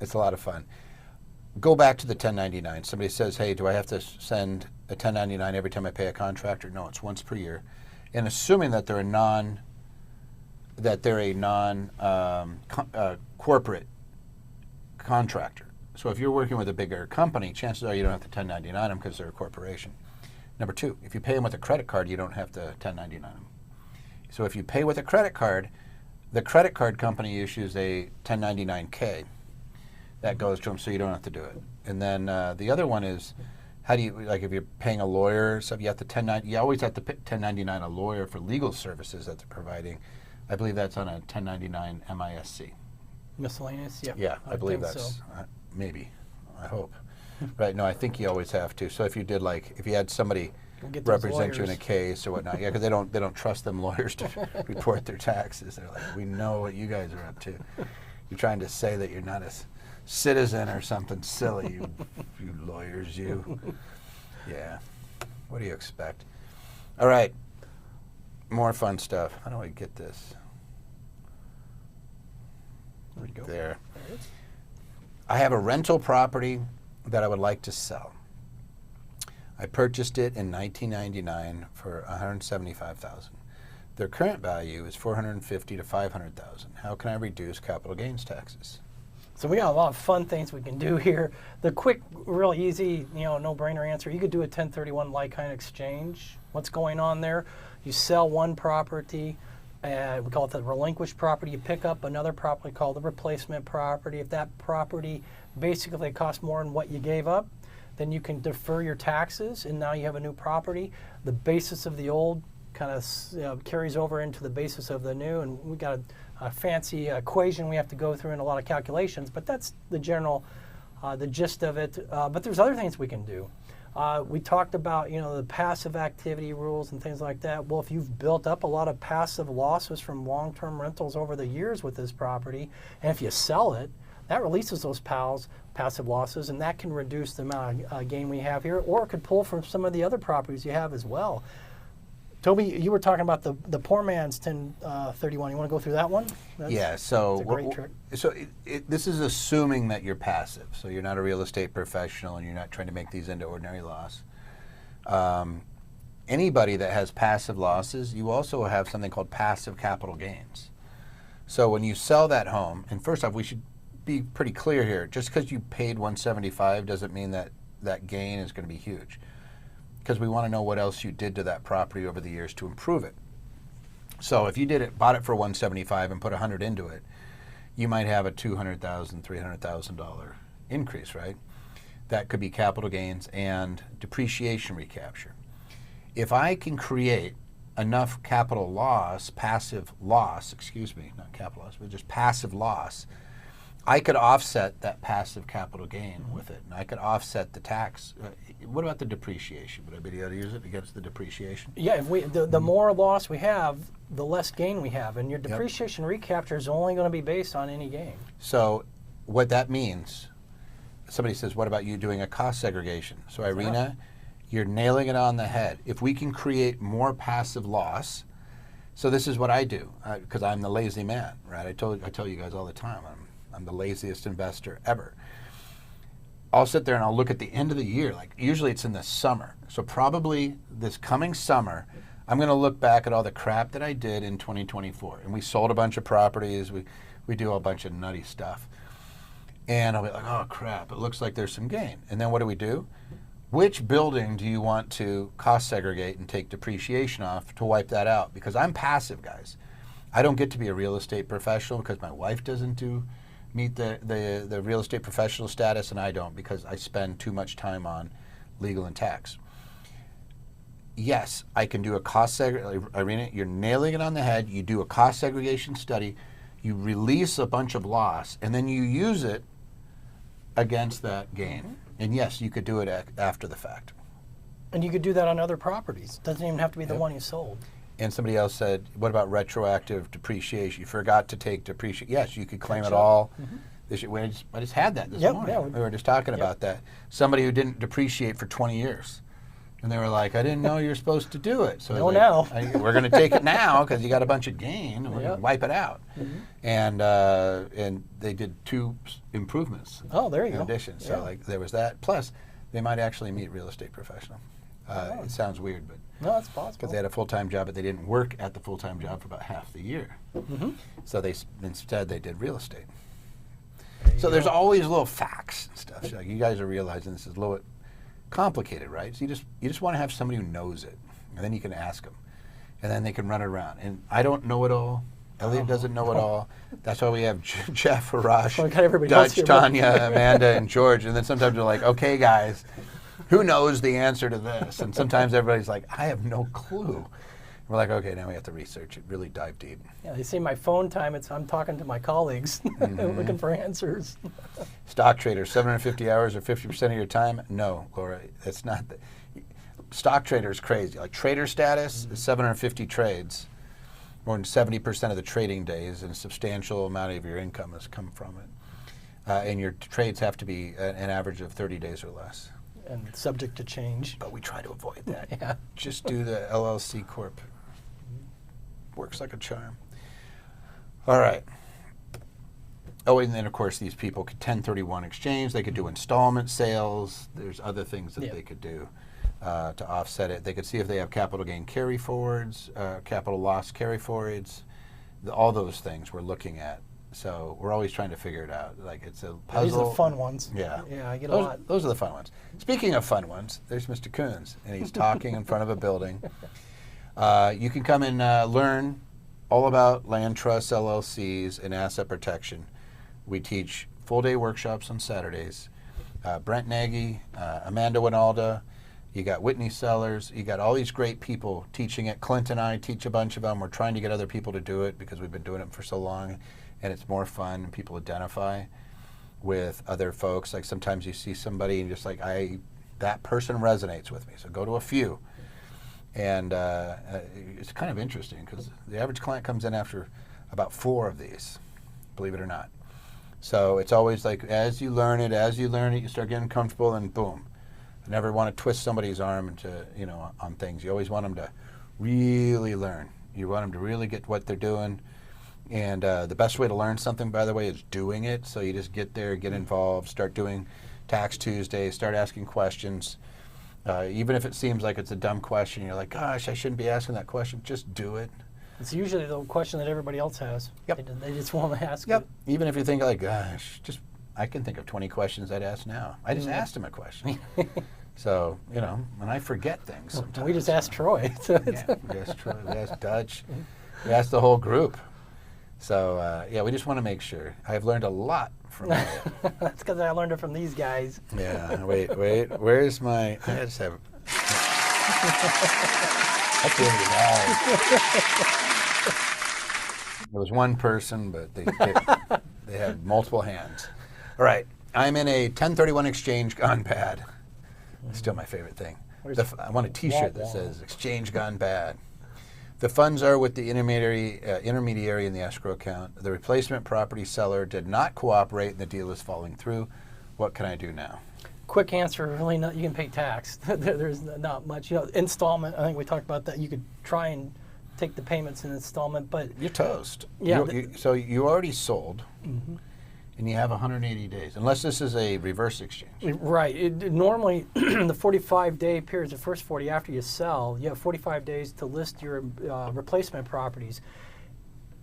It's a lot of fun. Go back to the 1099. Somebody says, hey, do I have to send a 1099 every time I pay a contractor? No, it's once per year. And assuming that they're a corporate contractor. So if you're working with a bigger company, chances are you don't have to 1099 them because they're a corporation. Number two, if you pay them with a credit card, you don't have to 1099 them. So if you pay with a credit card, the credit card company issues a 1099-K. That goes to them, so you don't have to do it. And then the other one is, how do you, like if you're paying a lawyer or something, you always have to 1099 a lawyer for legal services that they're providing. I believe that's on a 1099 MISC. Miscellaneous, yeah. Yeah, I believe that's, maybe, I hope. Right, no, I think you always have to. So if you did if you had somebody represent you in a case or whatnot, yeah, because they don't trust them lawyers to report their taxes. They're like, we know what you guys are up to. You're trying to say that you're not a citizen or something silly, you lawyers, you. Yeah, what do you expect? All right, more fun stuff. How do I get this? There. I have a rental property that I would like to sell. I purchased it in 1999 for $175,000. Their current value is $450,000 to $500,000. How can I reduce capital gains taxes? So we got a lot of fun things we can do here. The quick, real easy, no-brainer answer. You could do a 1031 like-kind exchange. What's going on there? You sell one property. We call it the relinquished property. You pick up another property called the replacement property. If that property basically costs more than what you gave up, then you can defer your taxes, and now you have a new property. The basis of the old kind of carries over into the basis of the new, and we got a fancy equation we have to go through and a lot of calculations, but that's the general, the gist of it. But there's other things we can do. We talked about, the passive activity rules and things like that. Well, if you've built up a lot of passive losses from long-term rentals over the years with this property, and if you sell it, that releases those passive losses, and that can reduce the amount of gain we have here, or it could pull from some of the other properties you have as well. Toby, you were talking about the poor man's 1031. You want to go through that one? Yeah, so that's a great trick. So this is assuming that you're passive. So you're not a real estate professional and you're not trying to make these into ordinary loss. Anybody that has passive losses, you also have something called passive capital gains. So when you sell that home, and first off, we should be pretty clear here. Just because you paid $175 doesn't mean that that gain is going to be huge, because we want to know what else you did to that property over the years to improve it. So if you bought it for $175 and put $100 into it, you might have a $200,000, $300,000 increase, right? That could be capital gains and depreciation recapture. If I can create enough capital loss, passive loss, not capital loss, but just passive loss, I could offset that passive capital gain with it, and I could offset the tax. What about the depreciation? Would I be able to use it against the depreciation? Yeah, if the more loss we have, the less gain we have, and your depreciation recapture is only going to be based on any gain. So what that means, somebody says, what about you doing a cost segregation? So Irina, you're nailing it on the head. If we can create more passive loss, so this is what I do, because I'm the lazy man, right? I tell you guys all the time, I'm the laziest investor ever. I'll sit there and I'll look at the end of the year, like usually it's in the summer. So probably this coming summer, I'm going to look back at all the crap that I did in 2024. And we sold a bunch of properties. We We do a bunch of nutty stuff. And I'll be like, oh crap, it looks like there's some gain. And then what do? Which building do you want to cost segregate and take depreciation off to wipe that out? Because I'm passive, guys. I don't get to be a real estate professional because my wife doesn't meet the real estate professional status, and I don't because I spend too much time on legal and tax. Yes, I can do a cost segregation. Irina, you're nailing it on the head. You do a cost segregation study, you release a bunch of loss, and then you use it against that gain. And yes, you could do it after the fact. And you could do that on other properties. Doesn't even have to be the one you sold. And somebody else said, what about retroactive depreciation? You forgot to take depreciation. Yes, you could claim it all. I just had that this morning. Yeah, we were just talking about that. Somebody who didn't depreciate for 20 years. And they were like, I didn't know you were supposed to do it. So now. We're going to take it now because you got a bunch of gain. And we're going to wipe it out. And they did 2 improvements. Oh, there you go. In addition. So like there was that. Plus, they might actually meet real estate professional. It sounds weird, but no, that's possible. Because they had a full-time job, but they didn't work at the full-time job for about half the year. So instead they did real estate. So there's always little facts and stuff. So like you guys are realizing this is a little bit complicated, right? So you just want to have somebody who knows it, and then you can ask them, and then they can run it around. And I don't know it all. Elliot doesn't know it all. That's why we have Jeff, Arash, Dutch, Tanya, Amanda, and George. And then sometimes they're like, okay, guys, who knows the answer to this? And sometimes everybody's like, I have no clue. We're like, okay, now we have to research it, really dive deep. Yeah, they see my phone time, I'm talking to my colleagues looking for answers. Stock traders, 750 hours or 50% of your time? No, Laura, that's not. Stock trader is crazy. Like trader status is 750 trades. More than 70% of the trading days, and a substantial amount of your income has come from it. And your trades have to be an average of 30 days or less. And subject to change. But we try to avoid that. Just do the LLC Corp. Works like a charm. All right. Oh, and then of course these people could 1031 exchange. They could do installment sales. There's other things that they could do to offset it. They could see if they have capital gain carry forwards, capital loss carry forwards. All those things we're looking at. So we're always trying to figure it out. Like it's a puzzle. These are the fun ones. Yeah. Yeah, I get a lot. Those are the fun ones. Speaking of fun ones, there's Mr. Coons, and he's talking in front of a building. You can come and learn all about land trusts, LLCs, and asset protection. We teach full-day workshops on Saturdays. Brent Nagy, Amanda Winalda, you got Whitney Sellers, you got all these great people teaching it. Clint and I teach a bunch of them. We're trying to get other people to do it because we've been doing it for so long, and it's more fun, and people identify with other folks. Like sometimes you see somebody and just like, that person resonates with me, so go to a few. And it's kind of interesting because the average client comes in after about 4 of these, believe it or not. So it's always like as you learn it, you start getting comfortable, and boom. I never want to twist somebody's arm into, on things. You always want them to really learn. You want them to really get what they're doing. And the best way to learn something, by the way, is doing it. So you just get there, get involved, start doing Tax Tuesday, start asking questions. Even if it seems like it's a dumb question, you're like, gosh, I shouldn't be asking that question. Just do it. It's usually the question that everybody else has. Yep. They just want to ask it. Even if you think like, gosh, I can think of 20 questions I'd ask now. I just asked him a question. So, and I forget things sometimes. We just asked Troy. We asked Troy, we asked Dutch, we asked the whole group. So, we just want to make sure. I've learned a lot from it. That's because I learned it from these guys. Yeah, wait. Where's my... I just have... That's the end of the guy. There was one person, but they had multiple hands. All right, I'm in a 1031 exchange gone bad. It's still my favorite thing. I want a T-shirt that says "Exchange Gone Bad." The funds are with the intermediary in the escrow account. The replacement property seller did not cooperate, and the deal is falling through. What can I do now? Quick answer: really, not. You can pay tax. There's not much. Installment. I think we talked about that. You could try and take the payments in installment, but you're toast. Yeah. So you already sold. And you have 180 days, unless this is a reverse exchange. Right. Normally, the 45-day period, the first 40 after you sell, you have 45 days to list your replacement properties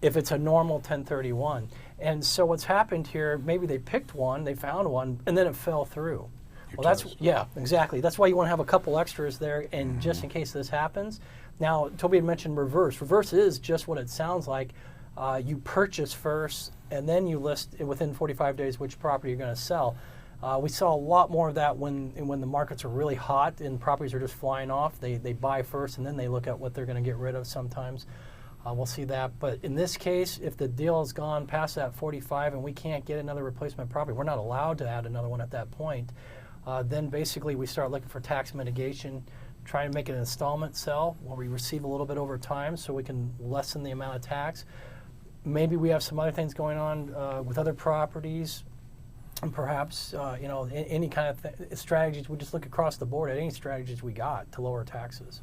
if it's a normal 1031. And so what's happened here, maybe they picked one, they found one, and then it fell through. Well, yeah, exactly. That's why you want to have a couple extras there, and just in case this happens. Now, Toby had mentioned reverse. Reverse is just what it sounds like. You purchase first, and then you list within 45 days which property you're going to sell. We saw a lot more of that when the markets are really hot and properties are just flying off. They buy first, and then they look at what they're going to get rid of sometimes. We'll see that. But in this case, if the deal has gone past that 45 and we can't get another replacement property, we're not allowed to add another one at that point. Then basically we start looking for tax mitigation, try and make an installment sell where we receive a little bit over time so we can lessen the amount of tax. Maybe we have some other things going on with other properties, and perhaps any kind of strategies. We just look across the board at any strategies we got to lower taxes.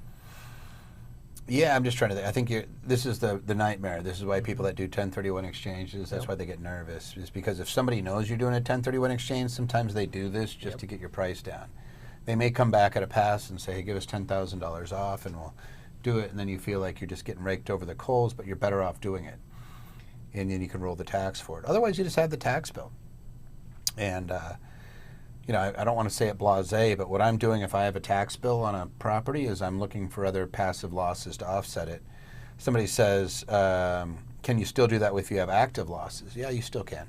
Yeah, I'm just trying to think. I think this is the nightmare. This is why people that do 1031 exchanges, that's why they get nervous. Is because if somebody knows you're doing a 1031 exchange, sometimes they do this just to get your price down. They may come back at a pass and say, hey, give us $10,000 off and we'll do it. And then you feel like you're just getting raked over the coals, but you're better off doing it. And then you can roll the tax for it. Otherwise, you just have the tax bill. And I don't want to say it blasé, but what I'm doing if I have a tax bill on a property is I'm looking for other passive losses to offset it. Somebody says, can you still do that if you have active losses? Yeah, you still can.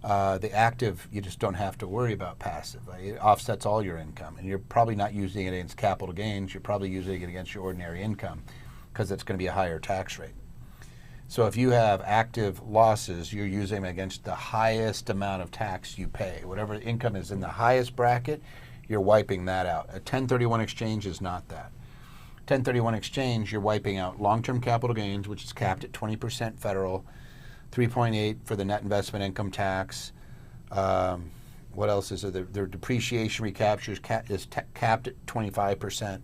The active, you just don't have to worry about passive. It offsets all your income, and you're probably not using it against capital gains. You're probably using it against your ordinary income because it's going to be a higher tax rate. So if you have active losses, you're using them against the highest amount of tax you pay. Whatever income is in the highest bracket, you're wiping that out. A 1031 exchange is not that. 1031 exchange, you're wiping out long-term capital gains, which is capped at 20% federal, 3.8 for the net investment income tax. What else is there? Their depreciation recapture is capped at 25%.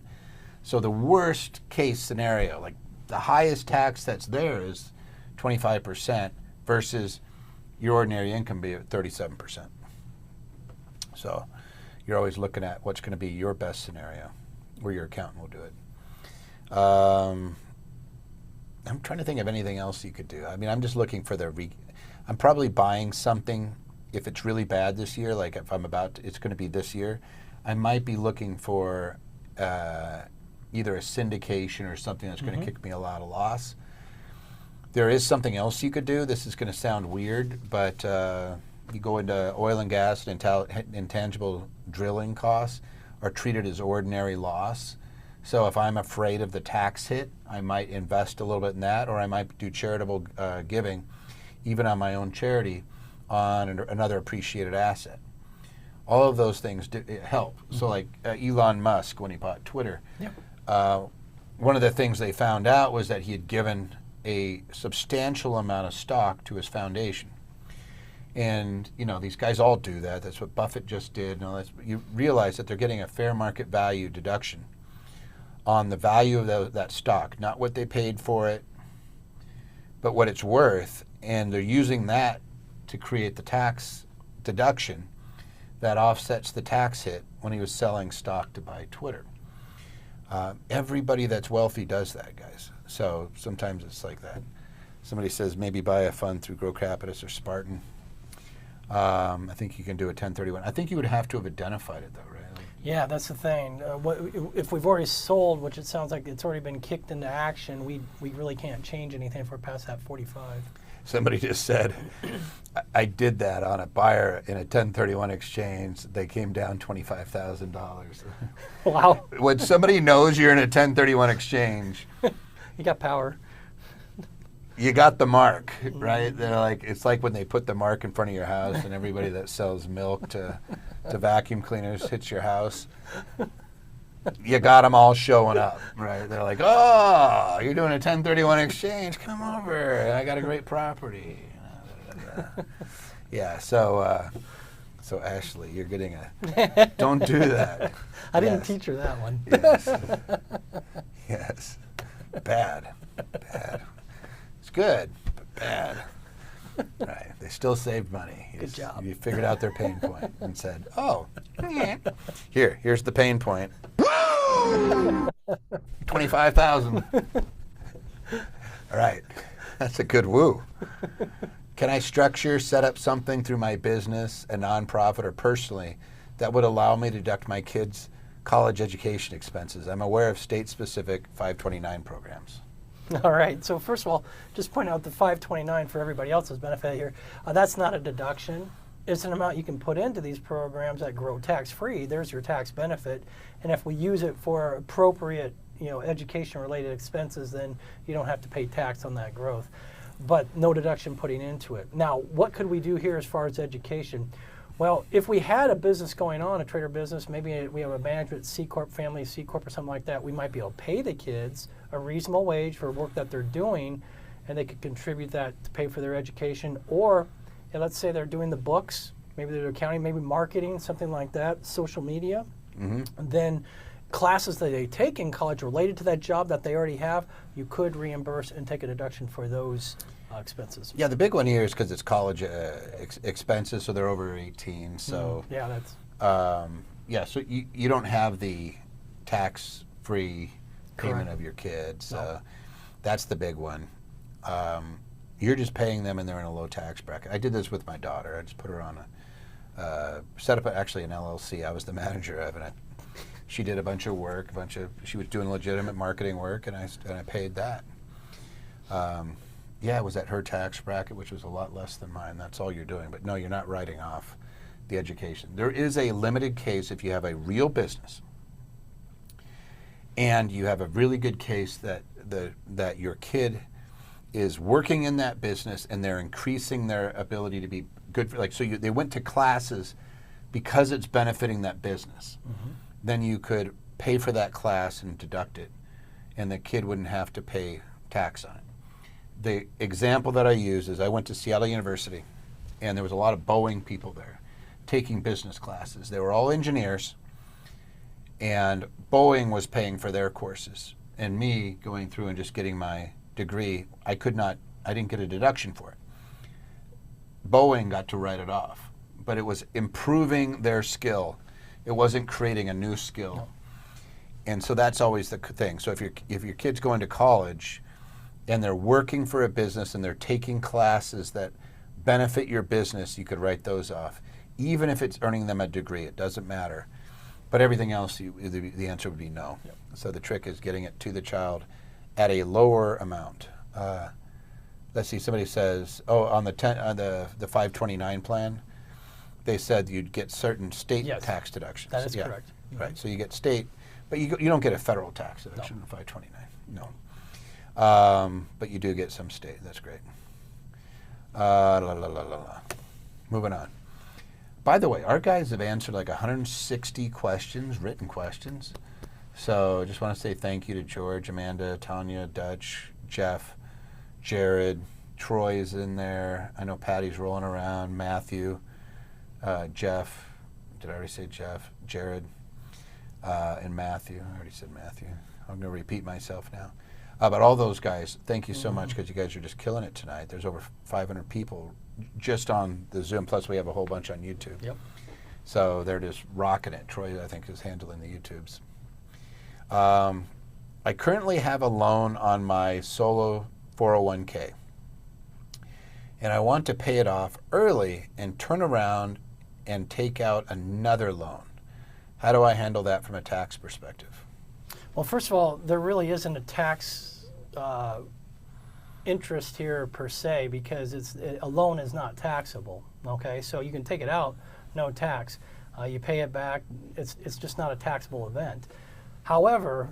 So the worst case scenario, like the highest tax that's there is 25% versus your ordinary income be at 37%. So you're always looking at what's going to be your best scenario, where your accountant will do it. I'm trying to think of anything else you could do. I mean, I'm just looking for I'm probably buying something if it's really bad this year, like if it's going to be this year, I might be looking for either a syndication or something that's going to kick me a lot of loss. There is something else you could do. This is going to sound weird, but you go into oil and gas and intangible drilling costs are treated as ordinary loss. So if I'm afraid of the tax hit, I might invest a little bit in that, or I might do charitable giving, even on my own charity, on another appreciated asset. All of those things help. So like Elon Musk, when he bought Twitter, one of the things they found out was that he had given a substantial amount of stock to his foundation. And these guys all do that. That's what Buffett just did. You realize that they're getting a fair market value deduction on the value of that stock, not what they paid for it, but what it's worth. And they're using that to create the tax deduction that offsets the tax hit when he was selling stock to buy Twitter. Everybody that's wealthy does that, guys. So sometimes it's like that. Somebody says maybe buy a fund through Grow Capitus or Spartan. I think you can do a 1031. I think you would have to have identified it, though, right? Yeah, that's the thing. If we've already sold, which it sounds like it's already been kicked into action, we really can't change anything if we're past that 45. Somebody just said, I did that on a buyer in a 1031 exchange. They came down $25,000. Wow. When somebody knows you're in a 1031 exchange, you got power. You got the mark, right? They're like, it's like when they put the mark in front of your house and everybody that sells milk to vacuum cleaners hits your house. You got them all showing up, right? They're like, oh, you're doing a 1031 exchange. Come over. I got a great property. Yeah, so Ashley, you're getting don't do that. I didn't teach her that one. Yes. Yes. Bad. It's good, but bad. Right. They still saved money. Good job. You figured out their pain point and said, oh, here's the pain point. 25,000. All right. That's a good woo. Can I set up something through my business, a nonprofit, or personally that would allow me to deduct my kids' college education expenses? I'm aware of state-specific 529 programs. All right. So first of all, just point out the 529 for everybody else's benefit here. That's not a deduction. It's an amount you can put into these programs that grow tax-free. There's your tax benefit. And if we use it for appropriate, education-related expenses, then you don't have to pay tax on that growth. But no deduction putting into it. Now, what could we do here as far as education? Well, if we had a business going on, a trader business, maybe we have a management C-Corp, family C-Corp or something like that, we might be able to pay the kids a reasonable wage for work that they're doing, and they could contribute that to pay for their education. Or let's say they're doing the books, maybe they're accounting, maybe marketing, something like that, social media. Mm-hmm. Then classes that they take in college related to that job that they already have, you could reimburse and take a deduction for those expenses. Yeah, the big one here is because it's college expenses, so they're over 18. So yeah, that's so you don't have the tax-free payment Correct. of your kids. No. That's the big one. You're just paying them, and they're in a low tax bracket. I did this with my daughter. I just put her on set up actually an LLC. I was the manager of it. She did a bunch of work, she was doing legitimate marketing work, and I paid that. It was at her tax bracket, which was a lot less than mine. That's all you're doing. But no, you're not writing off the education. There is a limited case if you have a real business and you have a really good case that your kid is working in that business and they're increasing their ability to be good for, they went to classes because it's benefiting that business. Mm-hmm. Then you could pay for that class and deduct it, and the kid wouldn't have to pay tax on it. The example that I use is I went to Seattle University, and there was a lot of Boeing people there taking business classes. They were all engineers, and Boeing was paying for their courses. And me going through and just getting my degree, I didn't get a deduction for it. Boeing got to write it off, but it was improving their skill. It wasn't creating a new skill. No. And so that's always the thing. So if your kid's going to college and they're working for a business and they're taking classes that benefit your business, you could write those off. Even if it's earning them a degree, it doesn't matter. But everything else, the answer would be no. Yep. So the trick is getting it to the child at a lower amount. Let's see, somebody says, on the 529 plan, they said you'd get certain state tax deductions. That is correct. Mm-hmm. Right, so you get state, but you don't get a federal tax deduction in 529. No. But you do get some state. That's great. Moving on. By the way, our guys have answered like 160 questions, written questions. So I just want to say thank you to George, Amanda, Tanya, Dutch, Jeff, Jared, Troy is in there. I know Patty's rolling around, Matthew, Jeff. Did I already say Jeff? Jared, and Matthew. I already said Matthew. I'm going to repeat myself now. But all those guys, thank you so much because you guys are just killing it tonight. There's over 500 people just on the Zoom, plus we have a whole bunch on YouTube. Yep. So they're just rocking it. Troy, I think, is handling the YouTubes. I currently have a loan on my solo 401k, and I want to pay it off early and turn around and take out another loan. How do I handle that from a tax perspective? Well, first of all, there really isn't a tax interest here per se because a loan is not taxable. Okay, so you can take it out, no tax. You pay it back. It's just not a taxable event. However,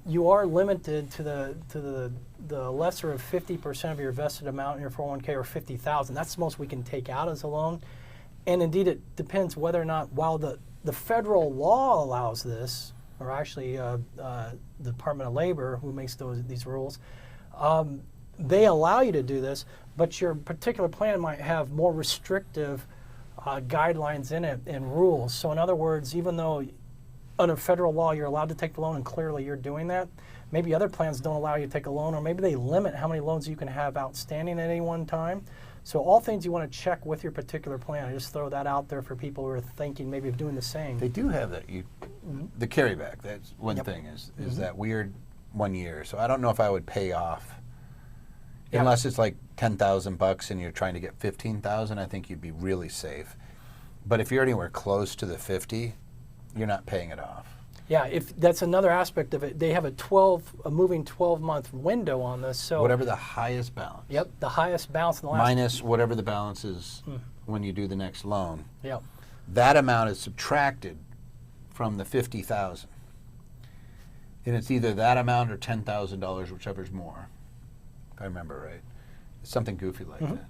you are limited to the lesser of 50% of your vested amount in your 401k, or $50,000. That's the most we can take out as a loan. And indeed, it depends whether or not, while the federal law allows this, or actually the Department of Labor, who makes these rules, they allow you to do this, but your particular plan might have more restrictive guidelines in it and rules. So in other words, even though under federal law you're allowed to take the loan and clearly you're doing that, maybe other plans don't allow you to take a loan, or maybe they limit how many loans you can have outstanding at any one time. So all things you want to check with your particular plan. I just throw that out there for people who are thinking maybe of doing the same. They do have that. The carryback, that's one thing, is that weird 1 year. So I don't know if I would pay off. Yeah. Unless it's like $10,000 and you're trying to get 15,000, I think you'd be really safe. But if you're anywhere close to the 50, you're not paying it off. Yeah, if that's another aspect of it. They have a moving 12-month window on this. So Whatever the highest balance. Yep, the highest balance in the last. Minus whatever the balance is when you do the next loan. Yep. That amount is subtracted from the 50,000. And it's either that amount or $10,000, whichever's more. If I remember right. It's something goofy like that.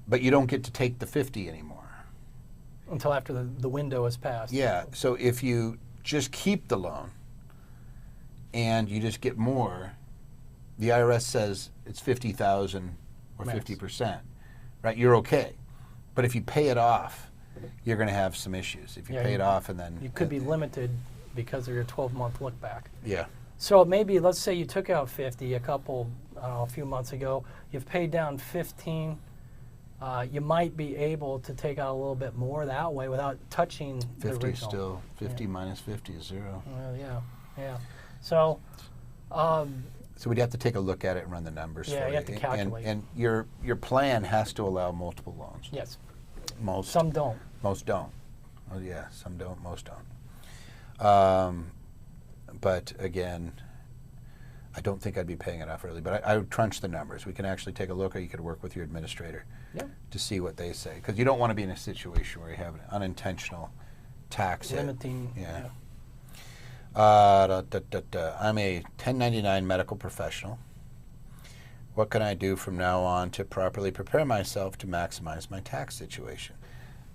But you don't get to take the 50 anymore. Until after the window is passed. Yeah, so if you just keep the loan and you just get more, the IRS says it's 50,000 or Max. 50%, right? You're okay. But if you pay it off, you're going to have some issues. If you pay it off and then... You could be limited because of your 12-month look back. Yeah. So maybe, let's say you took out 50 a few months ago, you've paid down 15, you might be able to take out a little bit more that way without touching 50 the original. still, 50 minus 50 is 0. Yeah. So, So we'd have to take a look at it and run the numbers for you. you have to calculate. And your plan has to allow multiple loans. Yes. Some don't. Most don't. Oh yeah, some don't, most don't. But again, I don't think I'd be paying it off early, but I would crunch the numbers. We can actually take a look, or you could work with your administrator to see what they say. Because you don't want to be in a situation where you have an unintentional tax hit. Limiting. Yeah. I'm a 1099 medical professional. What can I do from now on to properly prepare myself to maximize my tax situation?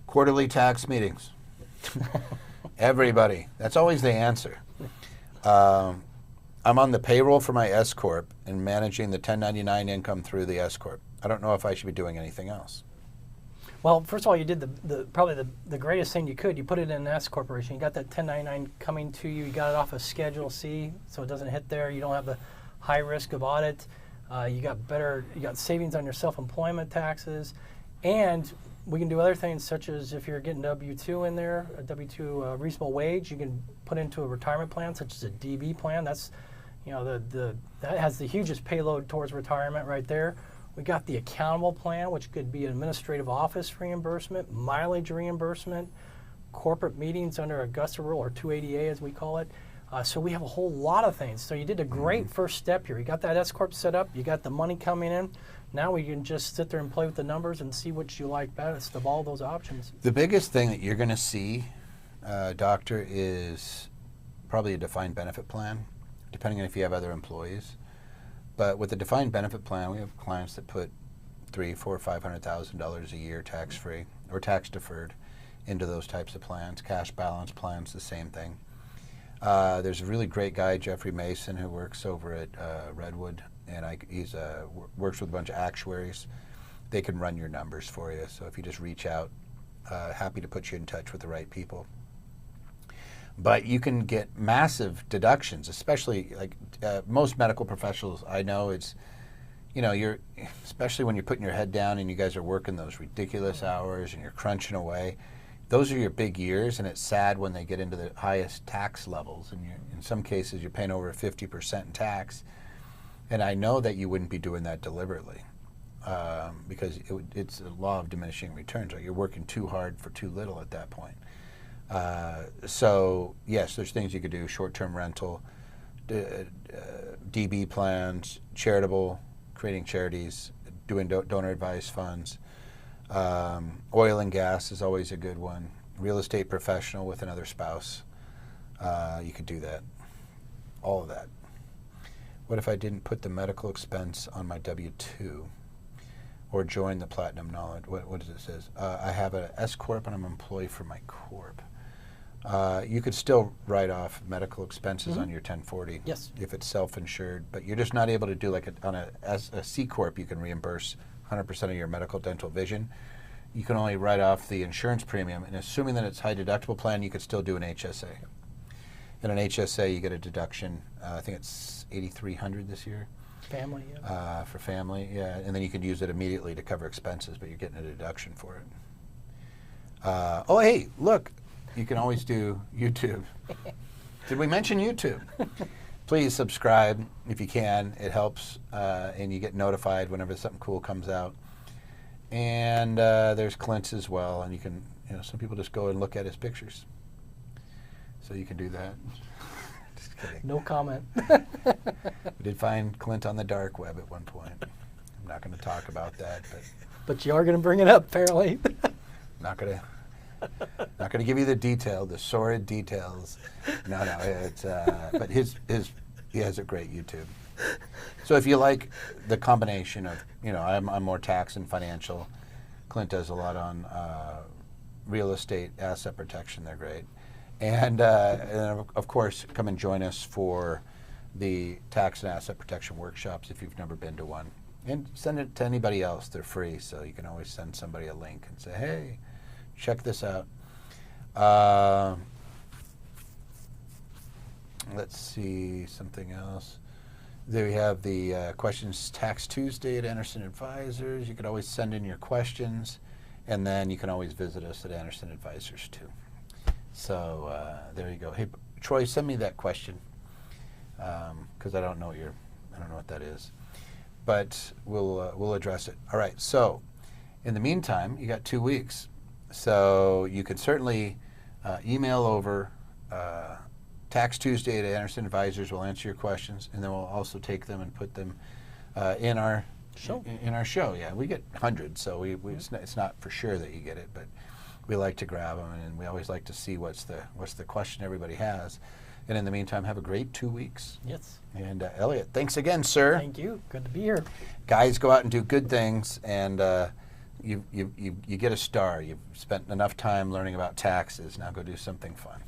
Quarterly tax meetings. Everybody. That's always the answer. I'm on the payroll for my S-Corp and managing the 1099 income through the S-Corp. I don't know if I should be doing anything else. Well, first of all, you did probably the greatest thing you could. You put it in an S corporation. You got that 1099 coming to you. You got it off of Schedule C, so it doesn't hit there. You don't have the high risk of audit. You got savings on your self-employment taxes, and we can do other things such as if you're getting W-2 in there, a W-2 reasonable wage, you can put into a retirement plan such as a DB plan. That's, that has the hugest payload towards retirement right there. We got the accountable plan, which could be administrative office reimbursement, mileage reimbursement, corporate meetings under Augusta Rule, or 280A as we call it. So we have a whole lot of things. So you did a great first step here. You got that S-Corp set up. You got the money coming in. Now we can just sit there and play with the numbers and see what you like best of all those options. The biggest thing that you're going to see, Doctor, is probably a defined benefit plan, depending on if you have other employees. But with the defined benefit plan, we have clients that put $300,000, $400,000, $500,000 a year tax-free or tax-deferred into those types of plans. Cash balance plans, the same thing. There's a really great guy, Jeffrey Mason, who works over at Redwood, and he's works with a bunch of actuaries. They can run your numbers for you. So if you just reach out, happy to put you in touch with the right people. But you can get massive deductions, especially like most medical professionals I know. It's, you're, especially when you're putting your head down and you guys are working those ridiculous hours and you're crunching away. Those are your big years, and it's sad when they get into the highest tax levels. And in some cases, you're paying over 50% in tax. And I know that you wouldn't be doing that deliberately because it's a law of diminishing returns. Right? You're working too hard for too little at that point. So yes, there's things you could do: short-term rental, DB plans, charitable, creating charities, doing donor advised funds. Oil and gas is always a good one. Real estate professional with another spouse. You could do that. All of that. What if I didn't put the medical expense on my W-2 or join the Platinum Knowledge? What does it say? I have an S-Corp and I'm an employee for my Corp. You could still write off medical expenses on your 1040 if it's self-insured, but you're just not able to do like on a C-Corp. You can reimburse 100% of your medical, dental, vision. You can only write off the insurance premium, and assuming that it's high deductible plan, you could still do an HSA. In an HSA, you get a deduction. I think it's $8,300 this year. Family, yeah. For family, yeah, and then you could use it immediately to cover expenses, but you're getting a deduction for it. Oh, hey, look, you can always do YouTube. Did we mention YouTube? please subscribe if you can. It helps, and you get notified whenever something cool comes out. And there's Clint's as well, and you can, some people just go and look at his pictures. So you can do that. Just kidding. No comment. We did find Clint on the dark web at one point. I'm not going to talk about that, But you are going to bring it up, apparently. not going to give you the sordid details. No, it's but he has a great YouTube. So if you like the combination of, I'm more tax and financial. Clint does a lot on real estate, asset protection. They're great. And of course, come and join us for the tax and asset protection workshops if you've never been to one. And send it to anybody else. They're free, so you can always send somebody a link and say, hey, check this out. Let's see, something else. There we have the Questions Tax Tuesday at Anderson Advisors. You can always send in your questions, and then you can always visit us at Anderson Advisors too. So there you go. Hey, Troy, send me that question because I don't know what that is, but we'll address it. All right. So in the meantime, you got 2 weeks, so you can certainly email over Tax Tuesday at Anderson Advisors. We'll answer your questions, and then we'll also take them and put them in our show. In our show, yeah, we get hundreds, so it's not for sure that you get it, but we like to grab them, and we always like to see what's the question everybody has. And in the meantime, have a great 2 weeks. Yes. And Elliot, thanks again, sir. Thank you. Good to be here. Guys, go out and do good things, and you get a star. You've spent enough time learning about taxes. Now go do something fun.